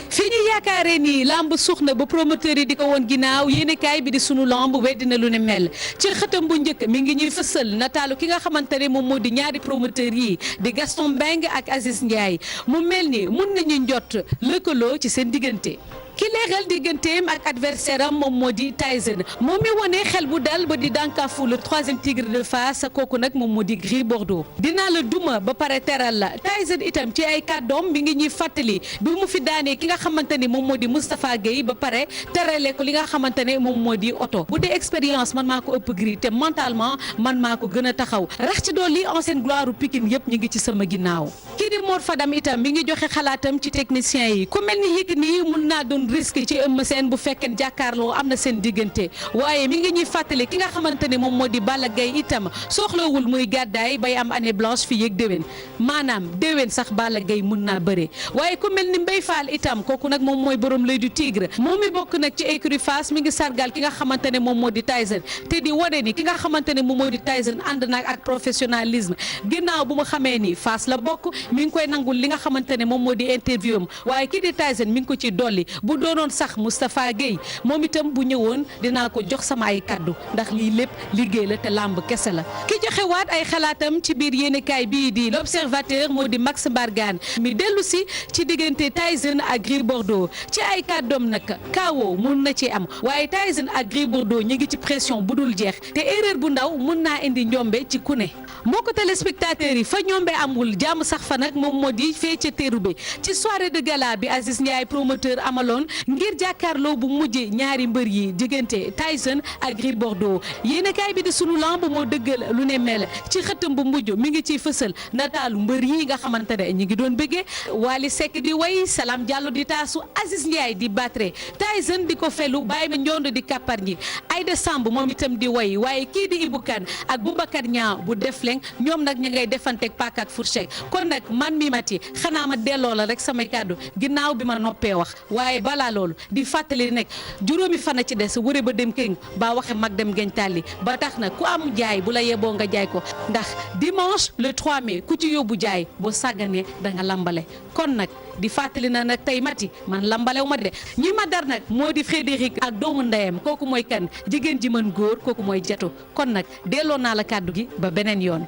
fi ñu yaakaaree ni lamb suux na ba promoteur yi di ko woon ginnaaw yéenekaay bi di sunu lamb weddi na lu ne mel ci xëtam bu njëkk mi ngi ñuy fësal nataalu ki nga xamante ne moom moo di ñaari promoteur yi di Gaston Mbengue ak Aziz Ndiaye mu mel ni mun nañu njot lëkkaloo ci seen diggante ki leeral digganteem ak adversaire am moom moo di Tyson moom mi wane xel bu dal ba di dànkaafu le 3e tigre de Fass kooku nag moom moo di Gris Bordeaux dinaa la duma ba pare teral la Tyson itam ci ay kàddoom mi ngi ñuy fàttali bi mu fi daanee ki nga xamante ni moom moo di Moustapha Gueye ba pare terale ko li nga xamante ne moom moo di oto bu dee expérience man maa ko ëpp Gris te mentalement man maa ko gën a taxaw rax ci dolli ancienne gloire u Pikine yëpp ñu ngi ci sama ginnaaw kii di Mor Fadam itam mi ngi joxe xalaatam ci technicien yi ku mel ni Yékini mun naa doon risque ci Eumeu Sène bu fekkee jàkkaarloo am na seen diggante waaye mi ngi ñuy fàttali ki nga xamante ne moom moo di Balla Gaye itam soxlawul muy gàddaay bay am année blanche fii yëg déwén maanaam déwén sax Balla Gaye mun naa bëre waaye ku mel ni Mbaye Fall itam kooku nag moom mooy borom l'Oeil du Tigre moom mi bokk nag ci écurie Fass mi ngi sargal ki nga xamante ne moom moo di Tyson te di wane ni ki nga xamante ne moom moo di Tyson ànd nag ak professionnalisme ginnaaw bu mu xamee ni Fass la bokk mi ngi koy nangul li nga xamante ne moom moo di interview am waaye kii di Tyson mi ngi ko ci dolli bu doonoon sax Moustapha Guèye moom itam bu ñëwoon dinaa ko jox sama ay kaddu ndax lii lépp liggéey la te làmb kese la ki joxe waat ay xalaatam ci biir yéenekaay bii di l'Observateur moo di Max Mbargane mi dellu si ci diggante Tyson ak Gris Bordeaux ci ay kàddoom nag kaawoo mun na ci am waaye Tyson ak Gris Bordeaux ñu ngi ci pression bu dul jeex te erreur bu ndaw mun naa indi njombe ci ku ne mbokku téléspectateurs yi fa ñombe amul jàmm sax fa nag moom moo di fee ca teeru bi ci soirée de gala bi Aziz Ndiaye promoteur amaloon ngir jàkkaarloo bu mujj ñaari mbër yi diggante Tyson ak Gris Bordeaux yéenekaay bi di sunu lamb moo dëggal lu ne mel ci xëtam bu mujj mi ngi ciy fësal nataalu mbër yi nga xamante ne ñi ngi doon bëggee Wally Seck di way Salam Diallo di taasu Aziz Ndiaye di battre Tyson di ko felu Baye Ma Njondo di kappar ñi Aïda Samb moom itam di way waaye kii di Ibou Kane ak Boubacar Niang bu Defleng ñoom nag ñu ngay defanteeg paak ak fourchette kon nag man mi mati xanaa ma delloo la rek samay kàddu ginnaaw bi ma noppee wax waaye balaa loolu di fàttali nekk juróomi fan a ci des wëre ba dem kéng ba waxe mag dem geñ tàlli ba tax na ku am jaay bu la yeboo nga jaay ko ndax dimanche le 3 mai ku ci yóbbu jaay boo sàgganee da nga lambale kon nag di fàttali na nag tey mati man lambalew ma de ñi ma dar nag moo di Frédéric ak doomu ndeyam kooku mooy kan jigéen ji mën góor kooku mooy jatu kon nag delloo naa la kàddu gi ba beneen yoon.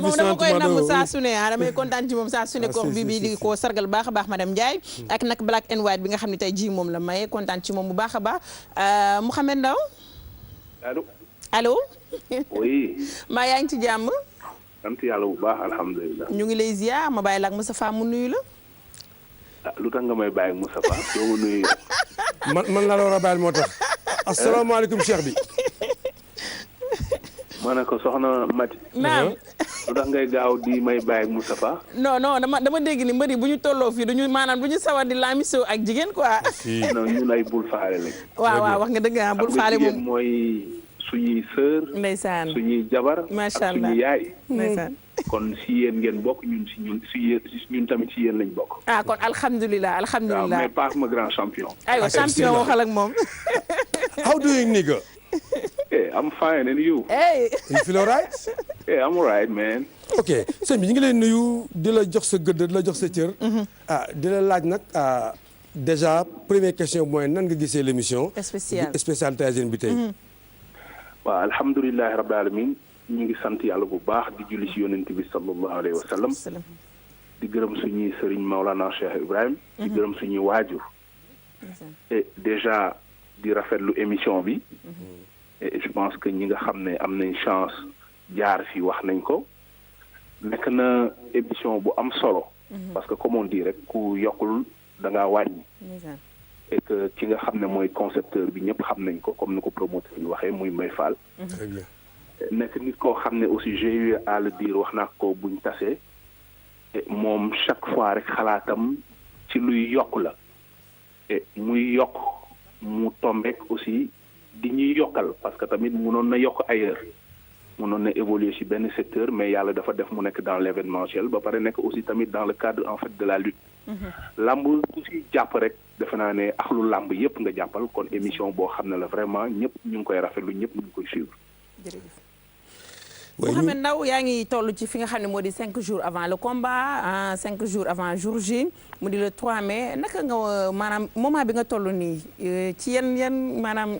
moom dama koy namm saa su ne damay kontaan ci moom saa su ne ko bi di ko sargal baax a baax madame Ndiaye ak nag Black and White bi nga xam ne tey ji moom la maye kontaan ci moom bu baax a baax Mouhamed Ndaw allo allo oui maa yaa ngi ci jàmm sant yàlla bu baax alhamdulilah ñu ngi lay ziar ma bàyyi la ak Moustapha mu nuyu la lu tax nga may bàyyi ak Moustapha doo ma nuyu man la war a bàyyil moo tax asalaamaaleykum cheikh bi ma ne ko soxna Mati. naam lu tax ngay gaaw di may bàyyi ak Moustapha. non dama dégg ni mbëri bu ñu tolloo fii duñu maanaam du ñu sawar di laamiso ak jigéen quoi. non ñun ay bul faale lañ. waaw wax nga dëgg bul faale moom mooy suñuy sœur. ndeysaan suñuy jabar. macha allah ak suñuy yaay. ndeysaan kon si yéen ngeen bokk ñun tamit si yéen lañ bokk. ah kon alhamdulilah waaw mais passe ma grand champion. aywa champion waxal ak moom. how doing nigga. Hey, I'm fine, and you? Hey. You feel alright? Yeah, I'm alright, man. ok sëñ bi ñu ngi leen nuyu di la jox sa gëdd di la jox sa cër. di la laaj nag déjà première question mooy nan nga gisee l'émission. spéciale Tyson bi tey. waaw alhamdulilah rabbil alamin ñu ngi sant yàlla bu baax di julli ci yonent bi sallallahu alayhi wa sallam. di gërëm suñuy sëriñ Maolana Cheikh Ibrahim. di gërëm suñuy waajur. et déjà di rafetlu émission bi. et je pense que ñi nga xam ne am nañ chance jaar fi wax nañ ko nekk na émission bu am solo. parce que comme on dit rek ku yokkul da ngaa wàññi. et que ki nga xam ne mooy concepteur bi ñëpp xam nañ ko comme ni ko promoteur bi waxee muy Mbaye Fall. très bien. nekk nit koo xam ne aussi j'ai eu à le dire wax naa ko buñ tasee moom chaque fois rek xalaatam ci luy yokk la et muy yokk mu tombeek aussi. di ñuy yokkal parce que tamit mënoon na yokk ailleurs mënoon na évoluer ci benn secteur mais yàlla dafa def mu nekk dans l'événementiel ba pare nekk aussi tamit dans le cadre en fait de la lutte. lamb ku ci jàpp rek defe naa ne axlu lamb yépp nga jàppal kon émission boo xam ne la vraiment ñëpp ñu ngi koy rafetlu ñëpp ñu ngi koy suivre. jërëjëf. Mouhamed Ndaw yaa ngi toll ci fi nga xam ne moo di 5 jours avant le combat 5 jours avant jour J mu di le 3 mai naka nga maanaam moment bi nga toll nii ci yan maanaam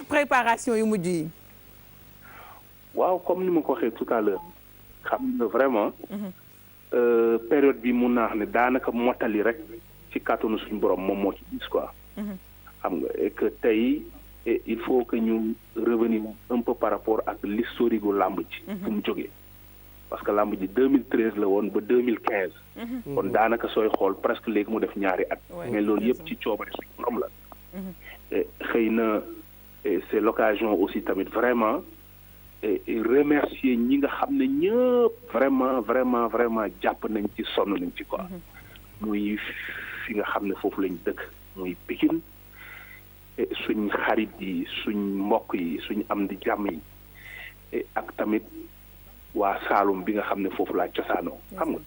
préparation yu mujj yi. waaw comme ni ma ko waxee tout à l'heure xam nga vraiment. période bi mun naa xam ne daanaka mottali rek ci kàttanu suñu borom moom moo ci gis quoi. xam nga et que tey. et il faut que ñu revenir un peu par rapport ak l'historique gu làmb ji fu mu jógee parce que làmb ji 2013 la woon ba 2015 kon daanaka sooy xool presque léegi mu def ñaari at mais loolu yëpp ci coobare suñu borom la xëy na c'est l'occasion aussi tamit vraiment et remercier ñi nga xam ne ñëpp vraiment jàpp nañ ci sonn nañ ci quoi. muy fi nga xam ne foofu lañ dëkk muy Pikine suñ xarit yi suñ mbokk yi suñ am di jàmm yi ak tamit waa Saalum bi nga xam ne foofu laa cosaanoo xam nga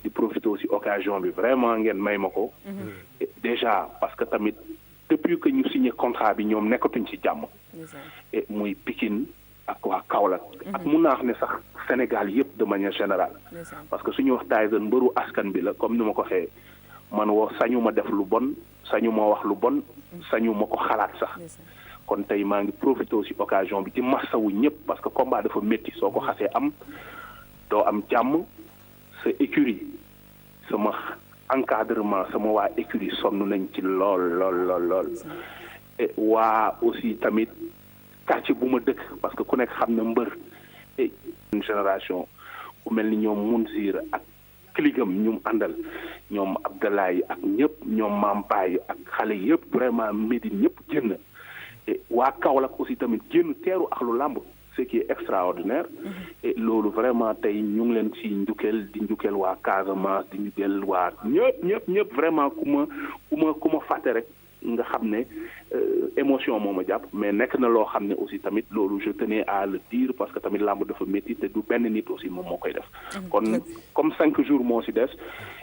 di profiter aussi occasion bi vraiment ngeen may ma ko déjà parce que tamit depuis que ñu signé contrat bi ñoom nekkatuñ ci jàmm muy Pikine ak waa Kaolack ak mun naa wax ne sax Sénégal yëpp de manière générale parce que suñu wax Tyson mbëru askan bi la comme ni ma ko waxee man woo sañu ma def lu bon sañu ma wax lu bon sañu ma ko xalaat sax kon tey maa ngi profité aussi occasion bi ci massawu ñëpp parce que combat dafa métti soo ko xasee am doo am jàmm sa écurie sama encadrement sama waa écurie sonn nañ ci lool et waa aussi tamit quartier bu ma dëkk parce que ku nekk xam na mbër et une génération ku mel ni ñoom Mounzir ak Kligam ñum àndal ñoom Abdoulaye ak ñëpp ñoom Mampaye ak xale yëpp vraiment Médine ñëpp génn et waa Kaolack aussi tamit génn teeru ak lu làmb ce qui est extraordinaire et loolu vraiment tey ñu ngi leen ci njukkeel waa Casamance di njukkeel waa ñëpp vraiment ku ma fàtte rek nga xam ne émotion moo ma jàpp mais nekk na loo xam ne aussi tamit loolu je tenais à le dire parce que tamit làmb dafa métti te du benn nit aussi moom moo koy def kon comme 5 jours moo ci des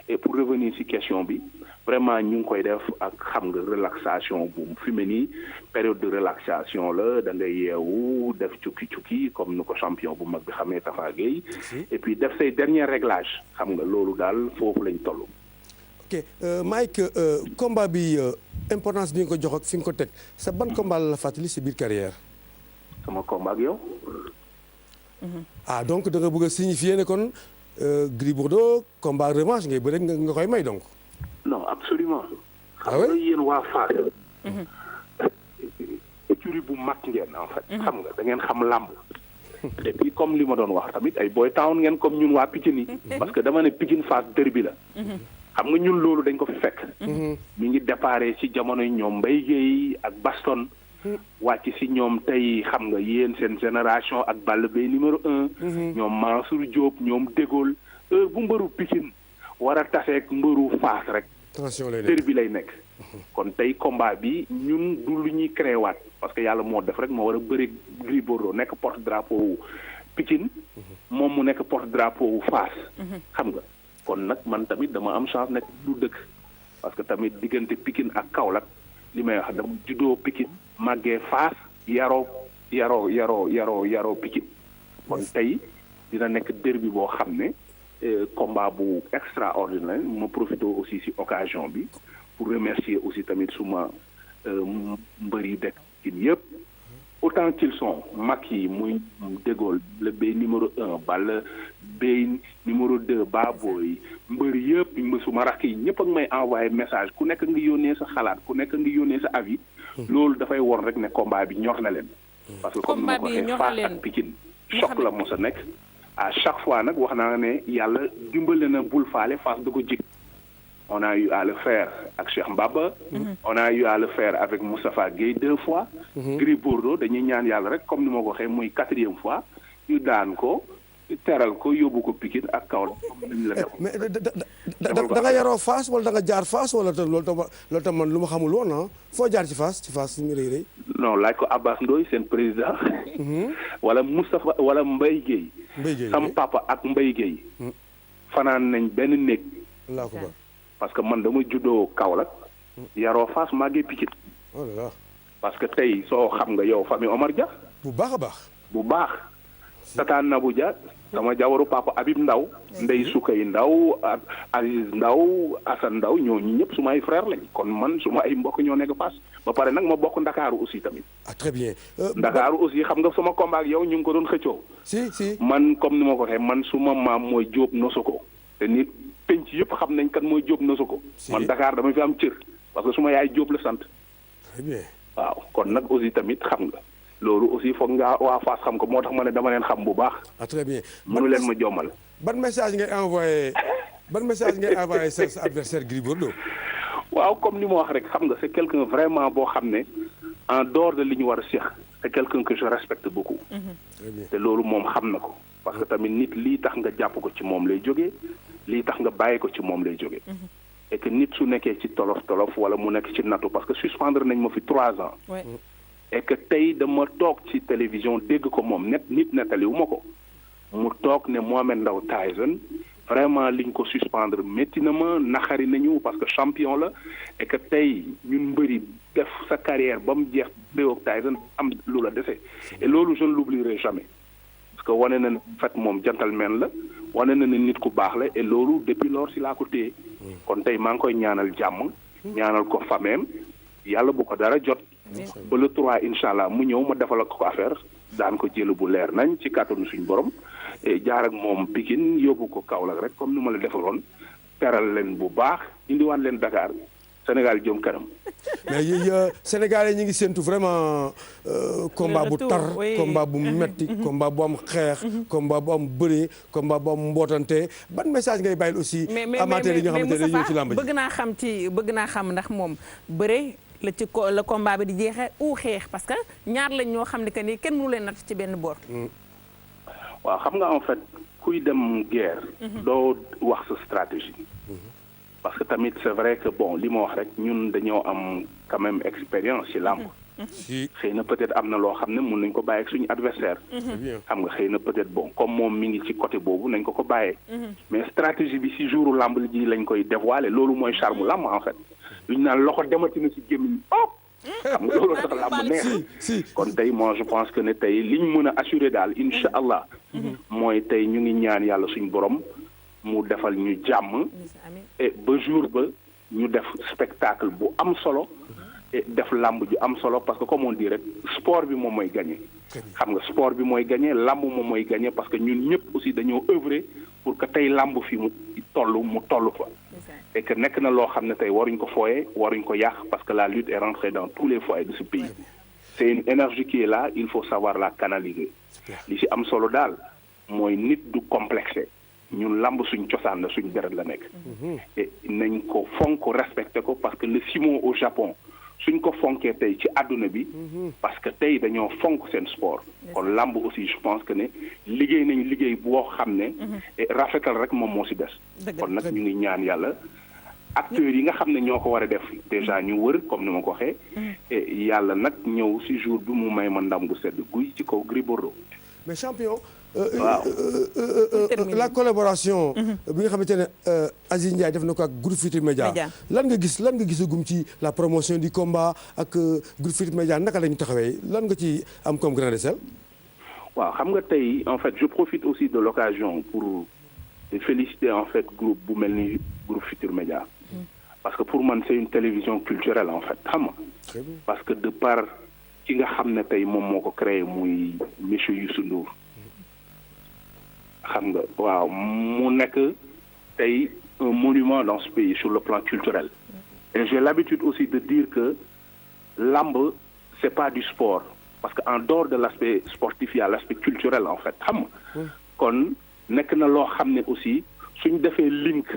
et pour revenir ci question bi vraiment ñu ngi koy def ak xam nga relaxation bu fi mu nii période de relaxation la da ngay yeewu def cukki comme ni ko champion bu mag bi xamee Tafa Gueye et puis def say dernier réglage xam nga loolu daal foofu lañ toll. ok Mike combat bi importance bi nga ko jox ak fi nga ko teg sa ban combat la fàttali si biir carrière. sama combat ak yow. ah donc da nga bëgg a signifier ne kon Gris Bordeaux combat revanche ngay bëre nga koy may donc. non absolument. ah oui xam nga yéen waa Fass. écurie bu mag ngeen en fait. xam nga da ngeen xam làmb. et puis comme li ma doon wax tamit ay boy town ngeen comme ñun waa Pikine yi. parce que dama ne Pikine Fass derby la. xam nga ñun loolu dañ ko fi fekk. mi ngi déparé ci jamono ñoom Mbaye Guèye ak Baston. wàcc ci ñoom tey xam nga yéen seen génération ak Balla Beye numéro 1. ñoom Mansour Diop ñoom Dégol heure bu mbëru Pikine war a taseeg mbëru Fass rek. tension lay nekk derby lay nekk. kon tey combat bi ñun du lu ñuy créé waat parce que yàlla moo def rek moo war a bëri Gris Bordeaux nekk porte drapeau wu Pikine moom mu nekk porte drapeau wu Fass. xam nga. kon nag man tamit dama am chance nekk du dëkk parce que tamit diggante Pikine ak Kaolack li may wax dama juddoo Pikine màggee Fass yaroo Pikine kon tey dina nekk derby boo xam ne combat bu extraordinaire ma profité aussi ci occasion bi pour remercier aussi tamit suma mbër yi dekk Pikine yëpp autant qu'ils sont mag yi muy Dégol le Beye numéro 1 Balla Beye numéro 2 Baboy mbër yëpp suma rakk yi ñëpp ak may envoyé message ku nekk nga yónnee sa xalaat ku nekk nga yónnee sa avis loolu dafay won rek ne combat bi ñor na leen parce que comme ni ma ko waxee Fass ak Pikine choc la mos a nekk à chaque fois nag wax naa ne yàlla dimbale na bul faale Fass da ko jig on a eu à le faire avec Cheikh Mbaba. On a eu à le faire avec Moustapha Gueye 2 fois. Gris Bordeaux dañuy ñaan yàlla rek comme ni ma ko waxee muy 4e fois ñu daan ko teral ko yóbbu ko Pikine ak Kaolack comme ni ñu la def. mais da nga yaroo Fass wala da nga jaar Fass wala loolu tam man lu ma xamul woon ah foo jaar ci Fass suñu rëy. non laaj ko Abbas Ndoye seen président. wala Moustapha wala Mbaye Gueye. sama papa ak Mbaye Gueye. fanaan nañ benn néeg. parce que man dama juddoo Kaolack yaroo Fass màggee Pikine. parce que tey soo xam nga yow famille Omar Dia. bu baax a baax. bu baax. Tata Nabou Dia sama jawaru papa Habib Ndaw Ndey Sukay Ndaw ak Aziz Ndaw Assane Ndaw ñooñu ñëpp suma ay frère lañ kon man suma ay mbokk ñoo nekk Fass ba pare nag ma bokk Ndakaaru aussi tamit. ah très bien. Ndakaaru aussi xam nga sama combat ak yow ñu ngi ko doon xëccoo. si man comme ni ma ko waxee man suma maam mooy Diop Nosoko te nit. penc yëpp xam nañ kan mooy Diop Nosoko man Dakar dama fi am cër parce que suma yaay Diop la sant. très bien. waaw kon nag aussi tamit xam nga loolu aussi foog nga waa Fass xam ko moo tax ma ne dama leen xam bu baax. ah très bien. mënu leen ma jommal. ban message ngay envoyé sa adversaire Gris Bordeaux. waaw comme ni ma wax rek xam nga c'est quelqu'un vraiment boo xam ne en dehors de li ñu war a seex c'est quelqu'un que je respecte beaucoup. te loolu moom xam na ko parce que tamit nit lii tax nga jàpp ko ci moom lay jógee lii tax nga bàyyi ko ci moom lay jógee. et que nit su nekkee ci tolof wala mu nekk ci nattu parce que suspendre nañ ma fi 3 ans. et que tey dama toog ci télévision dégg ko moom nit nettaliwu ma ko mu toog ne Mohamed Ndao Tyson vraiment liñ ko suspendre métti na ma naxari nañu parce que champion la et que tey ñun mbëri def sa carrière ba mu jeex déwoog Tyson am lu la dese et loolu je ne l'oublierai jamais parce que wane na ne fait moom gentleman la wane na ne nit ku baax la et loolu depuis lors si laa ko téye kon tey maa ngi koy ñaanal jàmm ñaanal ko fameem yàlla bu ko dara jot ba le 3 incha allah mu ñëw ma defal ko affaire daan ko jël bu leer nañ ci kàttanu suñu borom jaar ak moom Pikine yóbbu ko Kaolack rek comme ni ma la defaloon teral leen bu baax indiwaat leen Dakar Sénégal jëm kanam. mais Sénégalais ñi ngi séntu vraiment combat bu tar combat bu metti combat bu am xeex combat bu am bëree combat bu am mbootante ban message ngay bàyyil aussi amateurs yi nga xamante ne ñëw ci làmb ji bëgg naa xam ndax moom bëre la ci la combat bi di jeexee ou xeex parce que ñaar lañ ñoo xam ne que ni kenn mënu leen natt ci benn boor. waaw xam nga en fait kuy dem guerre. doo wax sa stratégie. parce que tamit c'est vrai que bon li ma wax rek ñun dañoo am quand même expérience ci làmb. xëy na peut-être am na loo xam ne mun nañ ko bàyyi ak suñu adversaire. xam nga xëy na peut-être bon comme moom mi ngi ci côté boobu nañ ko bàyyee. mais stratégie bi ci jouru làmb ji lañ koy dévoiler loolu mooy charme làmb en fait. luñ naan loxo demati na ci gémmiñ xam nga loolu tax làmb neex kon tey moi je pense que ne tey liñ mën a assurer daal incha allah mooy tey ñu ngi ñaan yàlla suñu borom mu defal ñu jàmm et ba jour ba ñu def spectacle bu am solo et def làmb ju am solo parce que comme on dit rek sport bi moom mooy gagné xam nga sport bi mooy gagné làmb moom mooy gagné parce que ñun ñëpp aussi dañoo œuvrer pour que tey làmb fi mu toll fa et que nekk na loo xam ne tey waruñ ko fooye waruñ ko yàq parce que la lutte est rentrée dans tous les foyers de ce pays c'est une énergie qui est là il faut savoir la canaliser li ci am solo daal mooy nit du complexé ñun lamb suñ cosaan la suñ deret la nekk et nañ ko fonk respecté ko parce que le sumo au Japon suñ ko fonkee tey ci àdduna bi parce que tey dañoo fonk seen sport kon lamb aussi je pense que ne liggéey nañ liggéey boo xam ne rafetal rek moom moo ci des kon nag ñu ngi ñaan yàlla acteurs yi nga xam ne ñoo ko war a def déjà ñu wër comme ni ma ko waxee et yàlla nag ñëw ci jour bi mu may ma ndam bu sedd guy ci kaw Gris Bordeaux mais champion la collaboration bi nga xamante ne Aziz Ndiaye def na ko ak Groupe Futurs Médias lan nga gisagum ci la promotion du combat ak Groupe Futurs Médias naka la ñu taxawee lan nga ci am comme grain de sel waaw xam nga tey en fait je profite aussi de l'occasion pour féliciter en fait groupe bu mel ni Groupe Futurs Médias parce que pour man c'est une télévision culturelle en fait xam nga parce que de par ki nga xam ne tey moom moo ko créé muy monsieur Youssou Ndour xam nga waaw mu nekk tey un monument dans ce pays sur le plan culturel et j'ai l'habitude aussi de dire que lamb c'est pas du sport parce que en dehors de l'aspect sportif il y a l'aspect culturel en fait xam nga kon nekk na loo xam ne aussi suñ defee link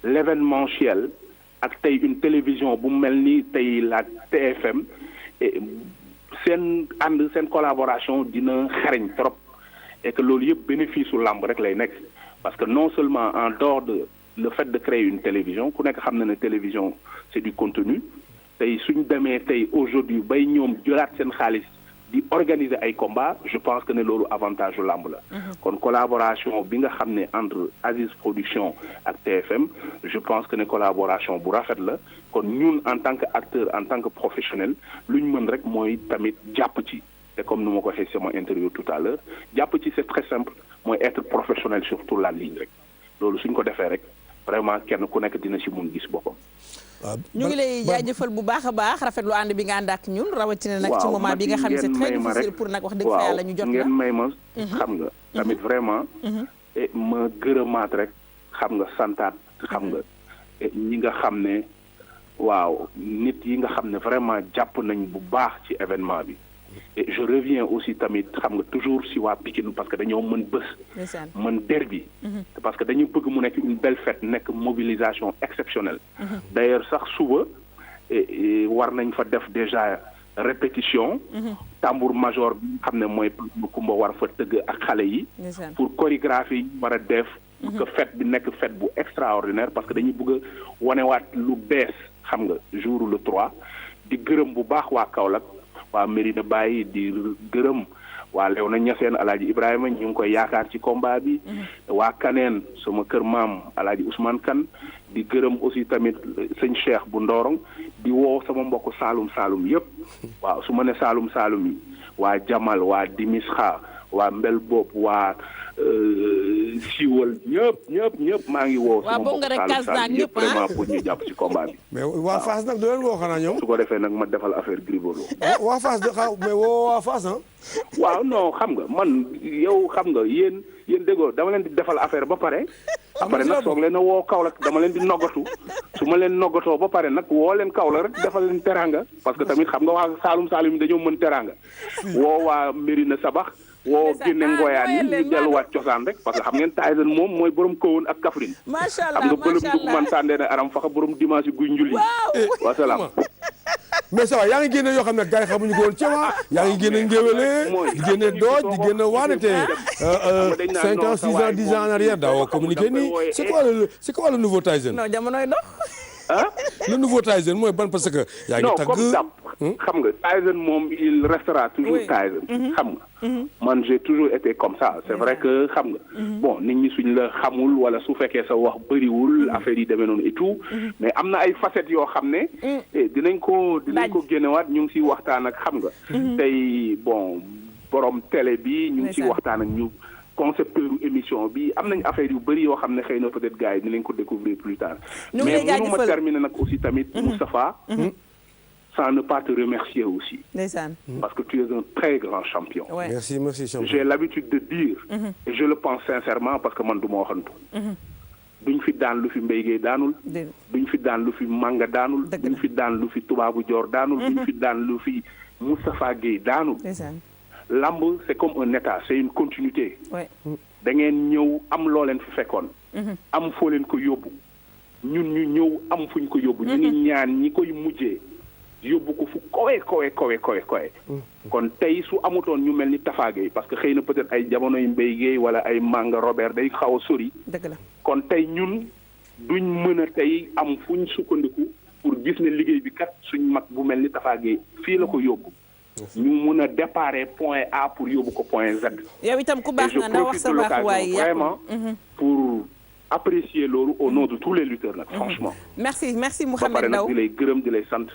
l'événementiel ak tey une télévision bu mel ni tey la TFM seen ànd seen collaboration dina xarañ trop et que loolu yëpp bénéfice su làmb rek lay nekk parce que non seulement en dehors de le fait de créer une télévision ku nekk xam na ne télévision c'est du contenu tey suñ demee tey aujourd'hui bay ñoom jëlaat seen xaalis di organiser ay combats je pense que ne loolu avantage u làmb la kon collaboration bi nga xam ne entre Aziz Production ak TFM je pense que ne collaboration bu rafet la kon ñun en tant que acteur en tant que professionnel lu ñu mën rek mooy tamit jàpp ci te comme nu ma ko waxee sama interview tout à l'heure jàpp ci c'est très simple mooy être professionnel sur toute la ligne rek loolu suñ ko defee rek vraiment kenn ku nekk dina ci mun gis boppam ñu ngi lay jaajëfal bu baax a baax rafetlu ànd bi nga ànd ak ñun rawatina nag ci moment bi nga xam ne c'est très difficile pour nag wax dëgg fa yàlla ñu jot la ngeen may ma xam nga tamit vraiment et ma gërëmaat rek xam nga santaat xam nga ñi nga xam ne waaw nit yi nga xam ne vraiment jàpp nañ bu baax ci événement bi et je reviens aussi tamit xam nga toujours si waa Pikine parce que dañoo mën bés mën derby parce que dañu bëgg mu nekk une belle fête nekk mobilisation exceptionnelle d'ailleurs sax suba war nañ fa def déjà répétition. tambour major bi xam ne mooy bu Kumba war fa tëgg ak xale yi. pour chorégraphie yi war a def. pour que fête bi nekk fête bu extraordinaire parce que dañuy bëgg a wanewaat lu bees xam nga jour le 3 di gërëm bu baax waa Kaolack waa Medina Baye di gërëm waa Léona Niassène Alaaji Ibrahima ñu ngi koy yaakaar ci combat bi. waa Kaneen sama kër maam Alaaji Ousmane Kane di gërëm aussi tamit sëñ Cheikh bu Ndorong di woo sama mbokk Saalum Saalum yëpp waaw su ma ne Saalum Saalum yi waa Jamal waa Dimisxa waa Mbel Bopp waa Siwal ñëpp maa ngi woo sama mbokk Saalum Saalum yëpp vraiment pour ñu jàpp ci combat bi. mais waa Fass nag du leen woo xanaa ñoom. su ko defee nag ma defal affaire Gris Bordeaux. waa Fass de xaw mais woo waa Fass ah. waaw non xam nga man yow xam nga yéen déggoo dama leen di defal affaire ba pare. après nag soog leen a woo Kaolack dama leen di noggatu su ma leen noggatoo ba pare nag woo leen Kaolack rek defal leen teranga parce que tamit xam nga waa Saalum Saalum dañoo mën teranga woo waa Mérina Sabax woo génne ngoyaan yi ñu delluwaat cosaan rek parce que xam ngeen Tyson moom mooy borom kawoon ak Kaffrine macha allah xam nga bëlëm dugg man tàndee ne aram faxa borom dimanche guy njulli wasalaam mais ça va yaa ngi génne yoo xam ne gars yi xamuñu ko woon cewa yaa ngi génne ngéwéle di génne dooj di génne waane te 5 ans 6 ans 10 ans en arrière daawoo communiqué nii c'est quoi le nouveau Tyson non jamonoy dox ah le nouveau Tyson mooy ban parce que yaa ngi tagg xam nga Tyson moom il restera toujours Tyson xam nga man j'ai toujours été comme ça c'est vrai que xam nga bon nit ñi suñ la xamul wala su fekkee sa wax bëriwul affaire yi demee noonu et tout mais am na ay facettes yoo xam ne dinañ ko génnewaat ñu ngi siy waxtaan ak xam nga tey bon borom télé bi ñu ngi siy waxtaan ak ñu concepteur émission bi am nañ affaire yu bëri yoo xam ne xëy na peut-être gars yi dinañ ko découvrir plus tard mais mënu ma terminer nag aussi tamit Moustapha sans ne pas te remercier aussi. Parce que tu es un très grand champion. Ouais. Merci champion. J'ai l'habitude de dire, et je le pense sincèrement parce que man du ma waxantu. duñ fi daan lu fi Mbaye Guèye daanul. duñ fi daan lu fi Manga daanul. duñ fi daan lu fi Tubaabu Joor daanul. duñ fi daan lu fi Moustapha Guèye daanul. Lamb c'est comme un état c'est une continuité. da ngeen ñëw am loo leen fi fekkoon. am foo leen ko yóbbu. ñun ñu ñëw am fuñ ko yóbbu. ñu ngi ñaan ñi koy mujjee. yóbbu ko fu kowe kon tey su amutoon ñu mel ni Tafa Gueye parce que xëy na peut-être ay jamono yu Mbaye Guèye wala ay Manga Robert day xaw a sori. dëgg la kon tey ñun duñ mën a tey am fuñ sukkandiku pour gis ne liggéey bi kat suñ mag bu mel ni Tafa Gueye fii la ko yóbbu. ñu mun a déparé point A pour yóbbu ko point Z. yow itam ku baax nga na wax sa baax waaye vraiment pour apprécier loolu au nom de tous les lutteurs nag franchement. merci Mouhamed Ndao ba pare nag di lay gërëm di lay sant.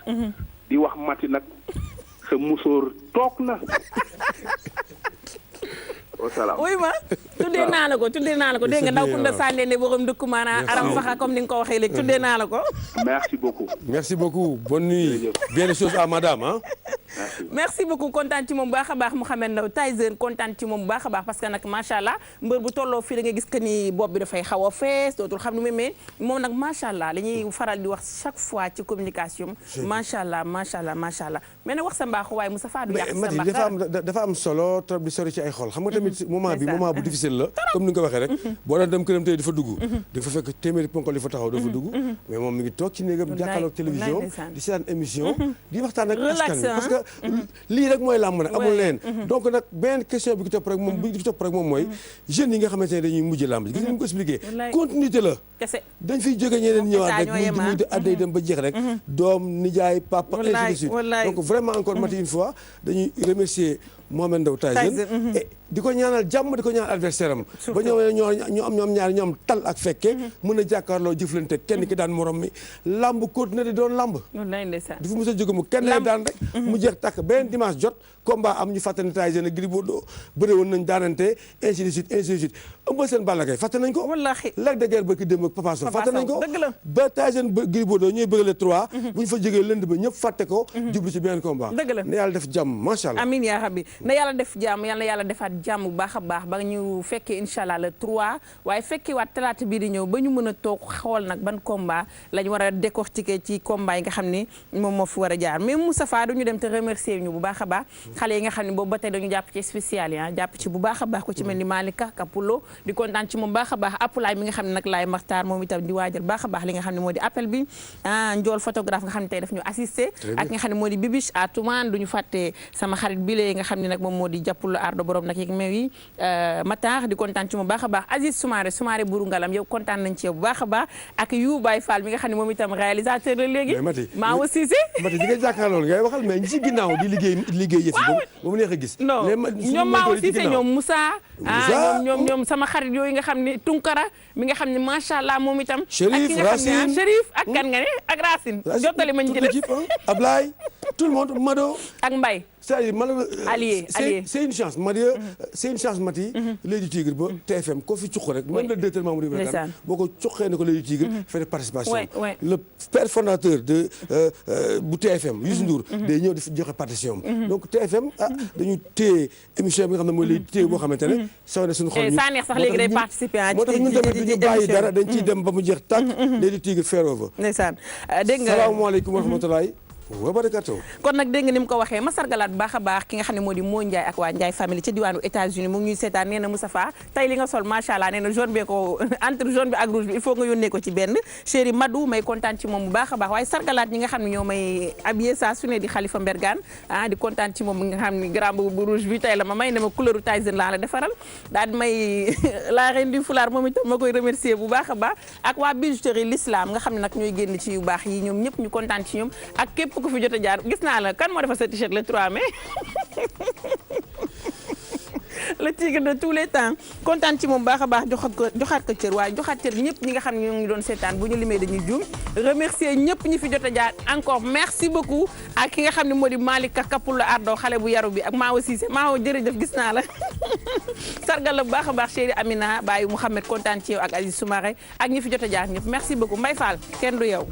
di wax Mati nag sa musóor toog na. wasalaam. oui ma tuddee naa la ko dégg nga ndaw Kounda Sandé ne borom dëkk maanaam aram faxa comme ni nga ko waxee léegi tuddee naa la ko. merci beaucoup. bonne nuit. bien les choses à madame ah. merci beaucoup kontaan ci moom bu baax a baax Mouhamed Ndao Tyson kontaan ci moom bu baax a baax parce que nag macha allah mbër bu tolloo fii da nga gis que ni bopp bi dafay xaw a fees dootul xam nu mu mais moom nag macha allah li ñuy faral di wax chaque fois ci communication. macha allah mais nag wax sa mbaaxu waaye Moussa Fadou yàq sa mbaax dafa am solo trop di sori ci ay xol xam nga tamit moment bu difficile la comme ni nga ko waxee rek boo doon dem këram tey di fa dugg di fa fekk téeméeri ponkal di fa taxaw doo fa dugg mais moom mi ngi toog ci néegam jàkkaarloog télévision di seetaan émission di waxtaan ak askan wi parce que lii rek mooy làmb nag amul leen donc nag benn question bi ki topp rek moom mooy jeunes yi nga xamante ne dañuy mujj làmb ji gis nga ni mu ko expliqué continuité la dañ fiy jóge ñeneen ñëwaat rek muy di adday dem ba jeex rek doom nijaay papa ainsi de suite donc vraiment encore Mati une fois dañuy remercier Mouhamed Ndao Tyson et di ko ñaanal jàmm di ko ñaanal adversaire am ba ñoom ñaar ñoom tal ak fekke mën a jàkkaarloo jëflante kenn ki daan morom mi lamb continuer di doon lamb di fi mos a jóge mu kenn lay daan rek mu jeex tàkk beneen dimanche jot combat am ñu fàtte ne Tyson ak Gris Bordeaux bëre woon nañ daanante ainsi de suite ëmb seen Balla Gaye fàtte nañ ko Lac de Guiers ba ki démb ak Papa Sow fàtte nañ ko ba Tyson Gris Bordeaux ñooy bëgg le 3 bu ñu fa jógee lënd ba ñëpp fàtte ko jublu ci beneen combat na yàlla def jàmm macha allah amiin yaa rabbi na yàlla def jàmm yàlla defaat jàmm bu baax a baax ba ñu fekkee incha allah le 3 waaye fekkee waat talaata bii di ñëw ba ñu mën a toog xool nag ban combat lañ war a décortiquer ci combat yi nga xam ne moom moo fi war a jaar mais Moustapha duñu dem te remercier ñu bu baax a baax xale yi nga xam ne boobu ba tey dañu jàpp ci spécial yi jàpp ci bu baax a baax ko ci mel ni Malika Kapoulo di kontaan ci moom baax a baax Apulaay mi nga xam ne nag laay Maxtaar moom itam di waajal baax a baax li nga xam ne moo di appel bi Njool photographe nga xam ne tey daf ñu assisté ak nga xam ne moo di Bibiche à Toumane duñu fàtte sama xarit bi nga xam ne nag moom moo di jàppul ardo borom nag yeeg meew yi Matar di kontaan ci moom baax a baax Aziz Soumaré buru ngalam yow kontaan nañ ci yow bu baax a baax ak yu Baye Fall mi nga xam ne moom itam réalisateur la léegi maa aussi Mati di nga jàkkaarloo ngay waxal mais ñi ci ginnaaw di liggéey yëf yi ba mu neex a gis non ñoom maa aussi ñoom Moussa ñoom sama xarit yooyu nga xam ne Tunkara mi nga xam ne macha allah moom itam Chérif Racine Chérif ak kan nga ne ak Racine jottali ma ñu ci def Ablaye tout le monde Mado ak Mbaye c'est-à-dire allié c'est une chance Madia c'est une chance Mati L'Oeil du Tigre ba TFM koo fi cuq rek même le directeur Mamadou Ibrahima boo ko cuqee ne ko L'Oeil du Tigre fait participation le père fondateur de bu TFM Youssou Ndour day ñëw di joxe partition donc TFM dañu téye émission bi nga xam ne mooy L'Oeil du Tigre boo xamante ne saw na suñu xol saa neex sax léegi day participer moo tax ñun tamit du ñu bàyyi dara dañ ciy dem ba mu jeex tàkk L'Oeil du Tigre faire over ndeysaan dégg nga salaamaaleykum wa rahmatulahi wa barakatuh kon nag dégg nga ni mu ko waxee ma sargalaat baax a baax ki nga xam ne moo di Moo Ndiaye ak waa Ndiaye famille ca diwaanu États-Unis mu ngi ñuy seetaan nee na Moustapha tey li nga sol macha allah nee na jaune bi ko entre jaune bi ak rouge bi il faut nga yónnee ko ci benn chéri Madou may kontaan ci moom bu baax a baax waaye sargalaat ñi nga xam ne ñoo may habillé saa su ne di Khalifa Mbergane di kontaan ci moom nga xam ne grand bu rouge bi tey la ma may ne ma couleur Tyson laa la defaral daal di may la reine du foulard moom itam ma koy remercier bu baax a baax ak waa bijouterie l'islam nga xam ne nag ñooy génn ci yu baax yi ñoom ñëpp ñu kontaan ci ñoom ak képp ku fi jot a jaar gis naa la kan moo defar sa t-shirt le 3 mai le tigre de tous les temps kontaan ci moom baax a baax joxaat ko cër waaye joxaat cër ñëpp ñi nga xam ne ñoo ngi doon seetaan bu ñu limee dañuy juum remercier ñëpp ñi fi jot a jaar encore merci beaucoup ak ki nga xam ne moo di Malika Kapoulo Ardo xale bu yaru bi ak Maawo Cissé Maawo jërëjëf gis naa la sargal la bu baax a baax chéri Amina Baye Mouhamed kontaan ci yow ak Aziz Soumaré ak ñi fi jot a jaar ñëpp merci beaucoup Mbaye Fall kenn du yow